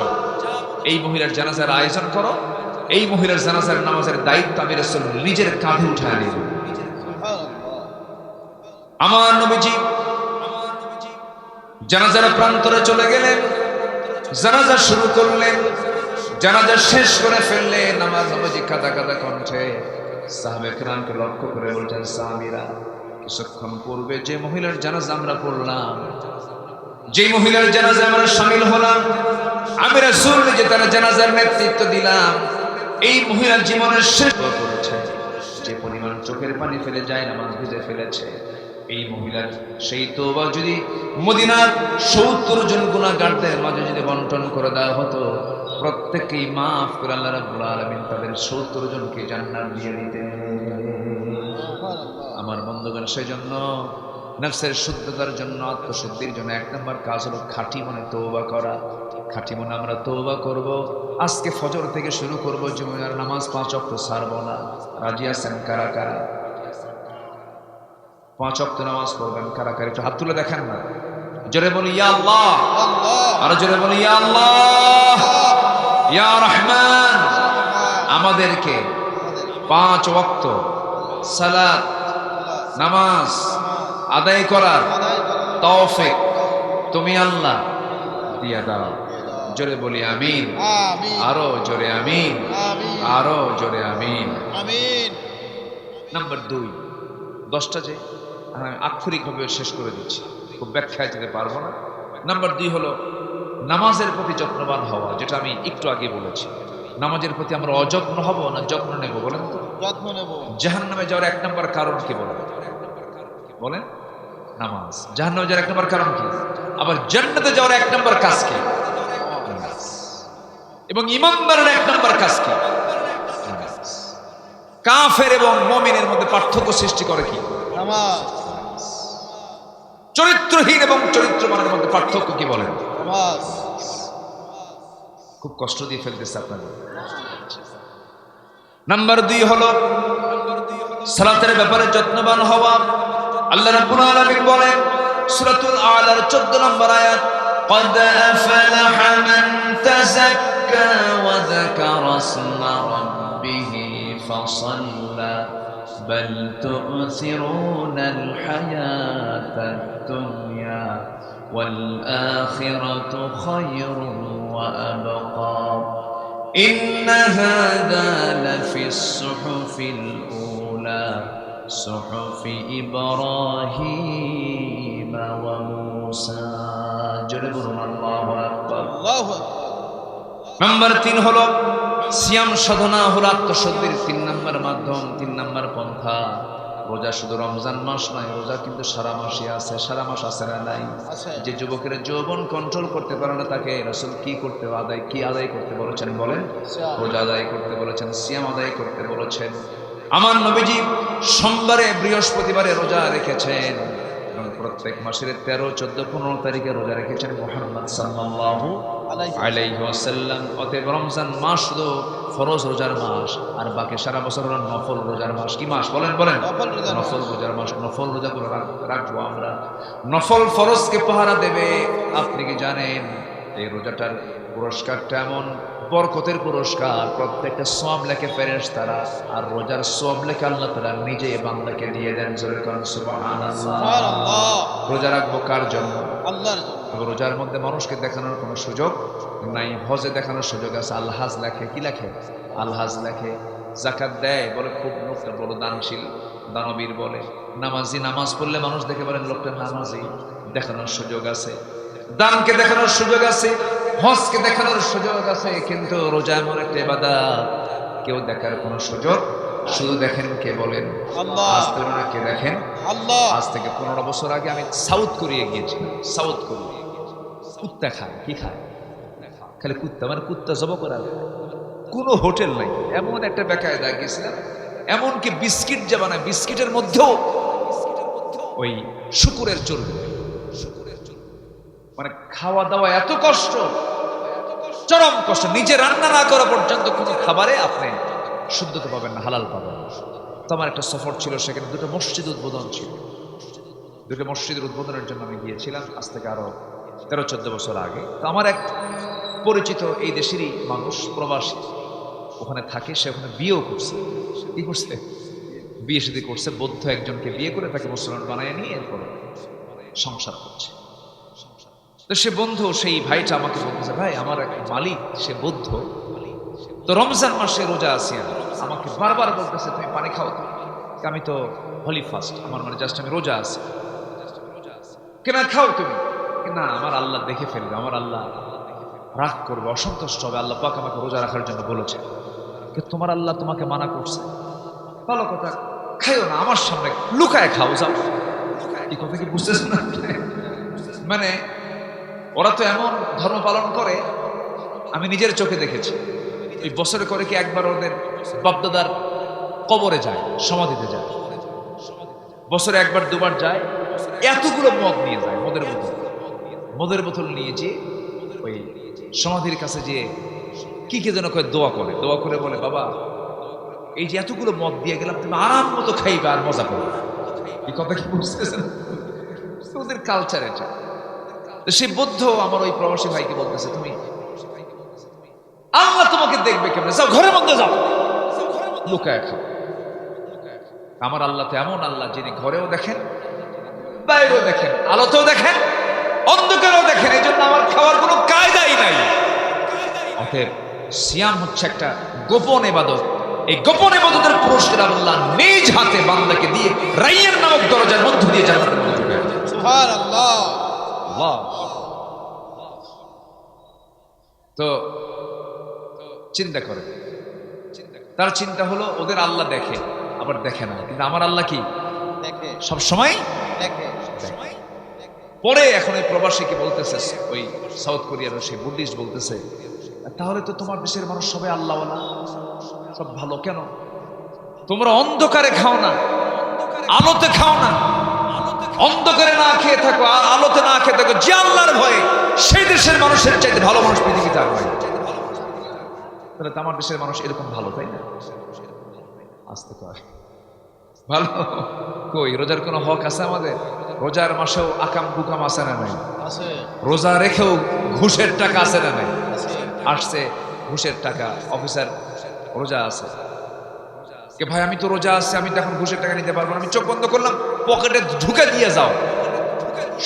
এই মহিলার জানাজার আয়োজন করো। এই মহিলার জানাজার নামাজের দায়িত্ব আমি রাসূল নিজের কাঁধে উঠায় নিব। আমার নবীজি জানাজার প্রান্তরে চলে গেলেন, জানাজা শুরু করলেন, জানাজা শেষ করে ফেললেন। আমার নবীজি কাঁদা কাঁদা কণ্ঠে সাহাবায়ে কেরামকে লক্ষ্য করে বলছেন, সাহাবীরা কিছুক্ষণ পূর্বে যে মহিলার জানাজা আমরা পড়লাম, যে মহিলার জানাজা আমরা শামিল হলাম, আমি রাসূল নিজে তার জানাজার নেতৃত্ব দিলাম, এই মহিলার জীবনের শেষ করেছে, যে পরিমাণ চোখের পানি ফেলে যায় নামাজ ভিজে ফেলেছে, এই মহিলার সেই তওবা যদি মদিনার 70 জন গুনাহগারদের মাঝে যদি বন্টন করে দেওয়া হতো, প্রত্যেককেই মাফ করে আল্লাহ রাব্বুল আলামিন তাদের 70 জনকে জান্নাত দিয়ে দিতেন। আমার বন্ধুগণ, সেই জন্য নফসের শুদ্ধতার জন্য, আত্মশুদ্ধির জন্য 1 নম্বর কাজ হলো খাঁটি মনে তওবা করা। খাঁটি মনে আমরা তওবা করব। আজকে ফজর থেকে শুরু করব, জুমার নামাজ 5 ওয়াক্ত ছাড়ব না। রাজি আছেন কারা কারা? 5 ওয়াক্ত নামাজ পড়বেন কারা কারা? একটু হাত তুলে দেখেন না। জোরে বলি ইয়া আল্লাহ, আর জোরে বলি ইয়া আল্লাহ, ইয়া রহমান। আমাদেরকে 5 ওয়াক্ত সালাত নামাজ আদায় করার তৌফিক তুমি আল্লাহ দিয়া দাও। জোরে বলি আমিন। আরো জোরে আমিন, আরো জোরে আমিন। নাম্বার 2, 10টা যে আমি আক্ষরিকভাবে শেষ করে দিচ্ছি, খুব ব্যাখ্যায় যেতে পারবো না। নাম্বার 2 হলো নামাজের প্রতি যত্নবান হওয়া, যেটা আমি একটু আগে বলেছি। নামাজের প্রতি আমরা অযত্ন হব না যত্ন নেব? বলেন তো। যত্ন নেব। জাহান্নামে যাওয়ার 1 নম্বর কারণ কি বলেন? বলেন নামাজ। জাহান্নামে যাওয়ার 1 নম্বর কারণ কি? আবার জান্নাতে যাওয়ার 1 নম্বর কাজ কি? নামাজ। এবং ঈমানদারের 1 নম্বর কাজ কি? নামাজ। কাফের এবং মুমিনের মধ্যে পার্থক্য সৃষ্টি করে কি? নামাজ। চরিত্রহীন এবং চরিত্রবানের মধ্যে পার্থক্য কি বলেন? নামাজ। খুব কষ্ট দিয়ে ফেলতেছে আপনাদের। নাম্বার 2 হলো সালাতের ব্যাপারে যত্নবান হওয়া। আল্লাহ রাব্বুল আলামিন বলেন সূরাতুল আলার 14 নম্বর আয়াত, قد أفلح من تزكى وذكر اسم ربه فصلى بل تؤثرون الحياة الدنيا والآخرة خير وأبقى إن هذا لفي الصحف الأولى صحف إبراهيم وموسى جربنا الله أكبر الله নাম্বার 3 হলো সিয়াম সাধনা হলো আত্মশুদ্ধির 3 নম্বর মাধ্যম, 3 নম্বর পন্থা। রোজা শুধু রমজান মাস নয়, রোজা কিন্তু সারা মাসই আছে। সারা মাস আছে না নাই? যে যুবকের যৌবন কন্ট্রোল করতে পারে না, তাকে রাসূল কি করতে আদায় করতে বলেছেন বলেন? রোজা আদায় করতে বলেছেন, সিয়াম আদায় করতে বলেছেন। আমার নবীজি সোমবারে বৃহস্পতিবারে রোজা রেখেছেন এবং প্রত্যেক মাসের 13, 14, 15 তারিখে রোজা রেখেছেন মুহাম্মদ সাল্লাল্লাহু আলাইহি ওয়াসাল্লাম। অতএব রমজান মাস শুধু ফরজ রোজার মাস, আর বাকি সারা বছর হলো নফল রোজার মাস। কি মাস বলেন? নফল রোজার মাস। নফল রোজাগুলো রাখবো আমরা। নফল ফরজকে পাহারা দেবে। আপনি কি জানেন এই রোজাটার পুরস্কারটা এমন বরকতের পুরস্কার, প্রত্যেকটা সওয়াব লেখে ফেরেশতারা, আর রোজার সওয়াব লেখে আল্লাহ তাআলা নিজে বান্দাকে দিয়ে দেন। জোরে করেন সুবহানাল্লাহ। রোজা রাখবো কার জন্য? আল্লাহর জন্য। রোজার মধ্যে মানুষকে দেখানোর কোনো সুযোগ নাই। হজে দেখানোর সুযোগ আছে। আলহাজ লেখে, কি লেখে? আলহাজ লেখে। যাকাত দেয়, বলে খুব লোকটা বড় দানশীল, দানবীর বলে। নামাজি, নামাজ পড়লে মানুষ দেখে বলেন লোকটা নামাজি, দেখানোর সুযোগ আছে। দানকে দেখানোর সুযোগ আছে, হজকে দেখানোর সুযোগ আছে। কিন্তু রোজা এমন একটা ইবাদত, কেউ দেখার কোনো সুযোগ, শুধু দেখেন কে বলেন? আল্লাহ। আজ থেকে কে দেখেন? আল্লাহ। আজ থেকে 15 বছর আগে আমি সাউথ কোরিয়া গিয়েছিলাম। সাউথ কোরিয়া কুত্তা খায়। কি খায়? খালি কুত্তা, মানে কুত্তা জব করা, কোনো হোটেল নাই। এমন একটা বেকায়দা গিয়েছিলাম, এমনকি বিস্কিট যে বানায়, বিস্কিটের মধ্যেও ওই শুকুরের চর্বি। মানে খাওয়া দাওয়া এত কষ্ট, চরম কষ্ট। নিজে রান্না না করা পর্যন্ত কোনো খাবারে আপনি শুদ্ধতা পাবেন না, হালাল পাবেন না। তো আমার একটা সফর ছিল, সেখানে 2টা মসজিদ উদ্বোধন ছিল। 2টা মসজিদের উদ্বোধনের জন্য আমি গিয়েছিলাম আজ থেকে আরো 13-14 বছর আগে। তো আমার এক পরিচিত এই দেশেরই মানুষ, প্রবাসী, ওখানে থাকে। সে ওখানে বিয়েও করছে। কি করছে? বিয়ে শাদী করছে। বৌদ্ধ একজনকে বিয়ে করে তাকে মুসলমান বানায় নিয়ে এরপর সংসার করছে। তো সে বন্ধু, সেই ভাইটা আমাকে বলতেছে, ভাই আমার এক মালিক সে বৌদ্ধ, তো রমজান মাসে রোজা আছি আমি। আমাকে বারবার বলতেছে তুমি পানি খাও তো। আমি তো হোলি ফাস্ট, আমার মানে জাস্ট আমি রোজা আছি। কেন খাও তুমি? না, আমার আল্লাহ দেখে ফেলবে, আমার আল্লাহ রাগ করবে, অসন্তুষ্ট হবে। আল্লাহ পাক আমাকে রোজা রাখার জন্য বলেছে। কিন্তু তোমার আল্লাহ তোমাকে মানা করছে। ভালো কথা, খাইও না, আমার সামনে লুকায় খাও, যাও। এই কথা কি বুঝতেছেন না? মানে ওরা তো এমন ধর্ম পালন করে, আমি নিজের চোখে দেখেছি। এই বছরে করে কি একবার ওদের বাপদাদার কবরে যায়, সমাধিতে যায়, বছরে একবার দুবার যায়। এতগুলো মদ নিয়ে যায়, মদের বোতল নিয়ে যেয়ে ওই সমাধির কাছে যেয়ে কি যেন কয়ে দোয়া করে বলে, বাবা এই যে এতগুলো মদ দিয়ে গেলাম, তুমি আরাম মতো খাইবে আর মজা করবে। এই কথা কি বুঝতেছেন? ওদের কালচার এটা। সে বৌদ্ধ আমার ওই প্রবাসী ভাইকে বলতেছে, তুমি আল্লাহ তোমাকে দেখবে কেমনে, যাও ঘরের মধ্যে যাও, লুকায় খাও। আমার আল্লাহ তো এমন আল্লাহ, যিনি ঘরেও দেখেন, বাইরেও দেখেন, আলোতেও দেখেন, অন্ধকারেও দেখেন। এই জন্য আমার খাওয়ার কোনো কায়দাই নাই। অতএব সিয়াম হচ্ছে একটা গোপন ইবাদত। এই গোপন ইবাদতের পুরস্কার আল্লাহ নিজ হাতে বান্দাকে দিয়ে রাইয়ান নামক দরজার মধ্য দিয়ে জান্নাতের মধ্যে ঢুকায় দেন। সুবহানাল্লাহ। আল্লাহ। তো চিন্তা করে, তার চিন্তা হলো ওদের আল্লাহ দেখে, আবার দেখে না, কিন্তু আমার আল্লাহ কি দেখে? সব সময় দেখে। পরে এখন ওই প্রবাসীকে বলতেছে, ওই সাউথ কোরিয়ার সেই বুদ্ধিস্ট বলতেছে, তাহলে তো তোমার দেশের মানুষ সবাই আল্লাহওয়ালা, সব ভালো, কেন তোমরা অন্ধকারে খাও না, আলোতে খাও না? অন্ধকারে না খেয়ে থাকো, আলোতে না খেয়ে থাকো, যে আল্লাহর ভয়ে, সেই দেশের মানুষের চাইতে ভালো মানুষ পৃথিবীতে আর হয়। তাহলে তো আমার দেশের মানুষ এরকম ভালো, তাই না? আসতে কয় ভালো কই? রোজার কোনো হক আছে আমাদের? রোজার মাসেও আকাম কুকাম আছে না নাই? রোজা রেখেও ঘুষের টাকা আছে না নাই? আসছে ঘুষের টাকা। অফিসার রোজা আছে, কে ভাই আমি তো রোজা আছে, আমি তো এখন ঘুষের টাকা নিতে পারবো না, আমি চোখ বন্ধ করলাম, পকেটে ঢুকে দিয়ে যাও,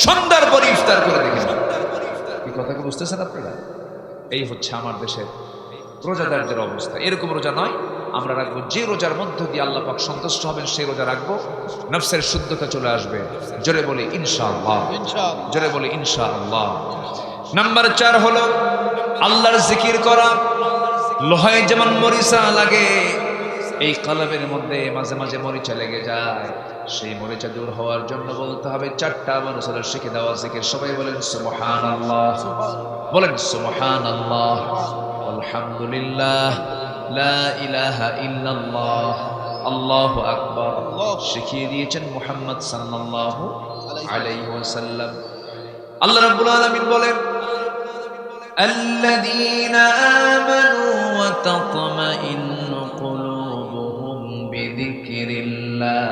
সন্ধ্যার পরে ইফতার করে দেখেন। এই কথাকে বুঝতেছেন আপনারা? এই হচ্ছে আমার দেশের রোজাদারদের অবস্থা। এরকম রোজা নয় আমরা রাখবো যে রোজার মধ্য দিয়ে আল্লাহ পাক সন্তুষ্ট হবেন, সেই রোজা রাখবো। নফসের শুদ্ধতা চলে আসবে। জোরে বলি ইনশাআল্লাহ, জোরে বলি ইনশাআল্লাহ। নাম্বার 4 হলো আল্লাহর জিকির করা। লোহায় যেমন মরিচা লাগে, এই কলবের মধ্যে মাঝে মাঝে মরিচা লেগে যায়। সেই মরিচা দূর হওয়ার জন্য বলতে হবে 4টা মানুষের শিখে দেওয়া জিকির। সবাই বলেন সুবহানাল্লাহ, বলেন সুবহানাল্লাহ, আলহামদুলিল্লাহ, লা ইলাহা ইল্লাল্লাহ, আল্লাহু আকবার। শিখিয়ে দিয়েছেন মুহাম্মদ সাল্লাল্লাহু আলাইহি ওয়াসাল্লাম। আল্লাহ রাব্বুল আলামিন বলেন, الذين آمنوا وتطمئن قلوبهم بذكر الله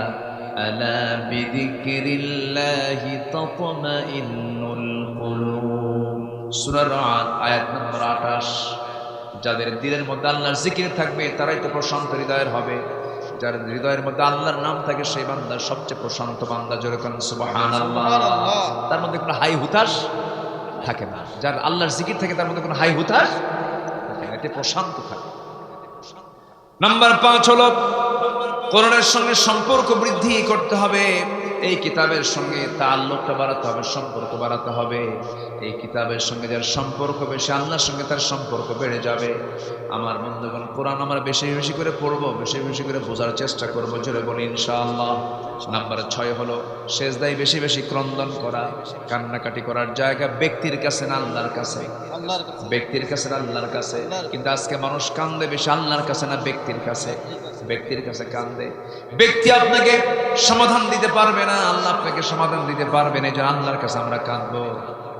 ألا بذكر الله تطمئن القلوب। সূরা রাদ আয়াত নম্বর 28। যাদের দিলের মধ্যে আল্লাহর জিকির থাকবে তারাই তো প্রশান্ত হৃদয়ের হবে। যার হৃদয়ের মধ্যে আল্লাহর নাম থাকে সেই বান্দা সবচেয়ে প্রশান্ত বান্দা। জোরে কোন সুবহানাল্লাহ। তার মধ্যে কোনো হাই হুতাশ থাকে না। যার আল্লাহর জিকির থাকে তার মধ্যে কোনো হাই হুতাশ থাকে না, এতে প্রশান্ত থাকে। নাম্বার 5 হলো কোরআনের সঙ্গে সম্পর্ক বৃদ্ধি করতে হবে। এই কিতাবের সঙ্গে তাআল্লুকটা বাড়াতে হবে, সম্পর্ক বাড়াতে হবে। এই কিতাবের সঙ্গে যার সম্পর্ক বেশি, আল্লাহর সঙ্গে তার সম্পর্ক বেড়ে যাবে। আমার বন্ধুগণ, কোরআন আমরা বেশি বেশি করে পড়বো, বেশি বেশি করে বোঝার চেষ্টা করবো। জোরে বলি ইনশাআল্লাহ। নাম্বার 6 হলো সেজদায় বেশি বেশি ক্রন্দন করা। কান্নাকাটি করার জায়গা ব্যক্তির কাছে না আল্লাহর কাছে? ব্যক্তির কাছে না আল্লাহর কাছে? কিন্তু আজকে মানুষ কান্দে বেশি আল্লাহর কাছে না ব্যক্তির কাছে? ব্যক্তির কাছে কান্দে। ব্যক্তি আপনাকে সমাধান দিতে পারবে না, আল্লাহ আপনাকে সমাধান দিতে পারবে না, এই জন্য আল্লাহর কাছে আমরা কাঁদবো।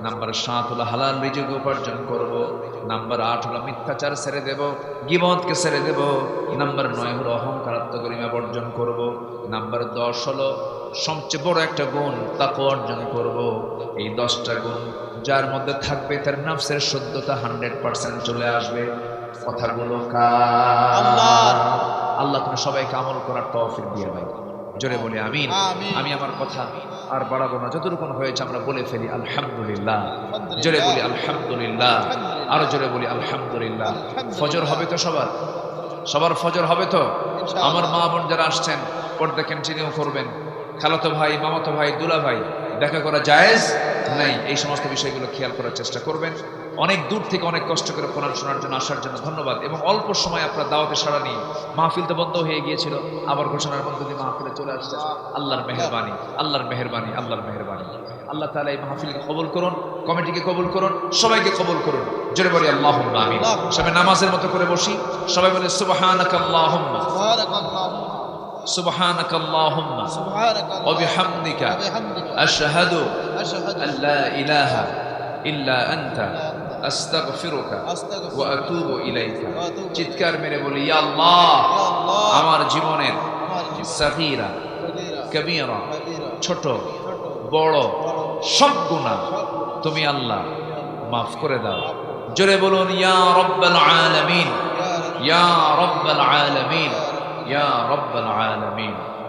নাম্বার 7 হলো হালাল রিজিক উপার্জন করব। নাম্বার 8 হলো মিথ্যাচার ছেড়ে দেব, গীবতকে ছেড়ে দেব। নাম্বার 9 হলো অহংকার আত্মগরিমা বর্জন করব। নাম্বার 10 হলো সবচেয়ে বড় একটা গুণ, তাকওয়া অর্জন করব। এই 10টা গুণ যার মধ্যে থাকবে তার নফসের শুদ্ধতা 100% চলে আসবে। কথাগুলো কার? আল্লাহ তুমি সবাইকে আমল করার তৌফিক দিয়ে ভাই। জোরে বলি আমিন। আমি আমার কথা আর বাড়াবো না, যতটুকু হয়েছে আমরা বলে ফেলি আলহামদুলিল্লাহ। জোরে বলি আলহামদুলিল্লাহ, আরো জোরে বলি আলহামদুলিল্লাহ। ফজর হবে তো সবার ফজর হবে তো? আমার মা বোন যারা আসছেন পর্দা কন্টিনিউ করবেন। খালাতো ভাই, মামাতো ভাই, দুলা ভাই দেখা করা জায়েজ নাই, এই সমস্ত বিষয়গুলো খেয়াল করার চেষ্টা করবেন। অনেক দূর থেকে অনেক কষ্ট করে কোরআন শোনার জন্য আসার জন্য ধন্যবাদ। এবং অল্প সময় আপনার দাওয়াতে সাড়া নিয়ে মাহফিল তো বন্ধ হয়ে গিয়েছিল, আবার ঘোষণার মধ্যে দিয়ে মাহফিলে চলে আসছে। আল্লাহর মেহেরবানি, আল্লাহর মেহেরবানি, আল্লাহর মেহেরবানি। আল্লাহ তাআলা এই মাহফিলকে কবুল করুন, কমিটিকে কবুল করুন, সবাইকে কবুল করুন। জোরে বলি আল্লাহুম্মা আমিন। সবাই নামাজের মতো করে বসি, সবাই বলে সুবহানাকাল্লাহুম্মা সুবহানাকাল্লাহুম্মা ওয়া বিহামদিকা আশহাদু আল্লা ইলাহা ইল্লা আনতা আস্তাগফিরুকা ওয়া আতুবু ইলাইকা। চিৎকার মেরে বলি ইয়া আল্লাহ, আমার জীবনের সাগীরা কবীরা, ছোট বড় সব গুনাহ তুমি আল্লাহ মাফ করে দাও। জোরে বলুন ইয়া রাব্বাল আলামিন, ইয়া রাব্বাল আলামিন, ইয়া রাব্বাল আলামিন।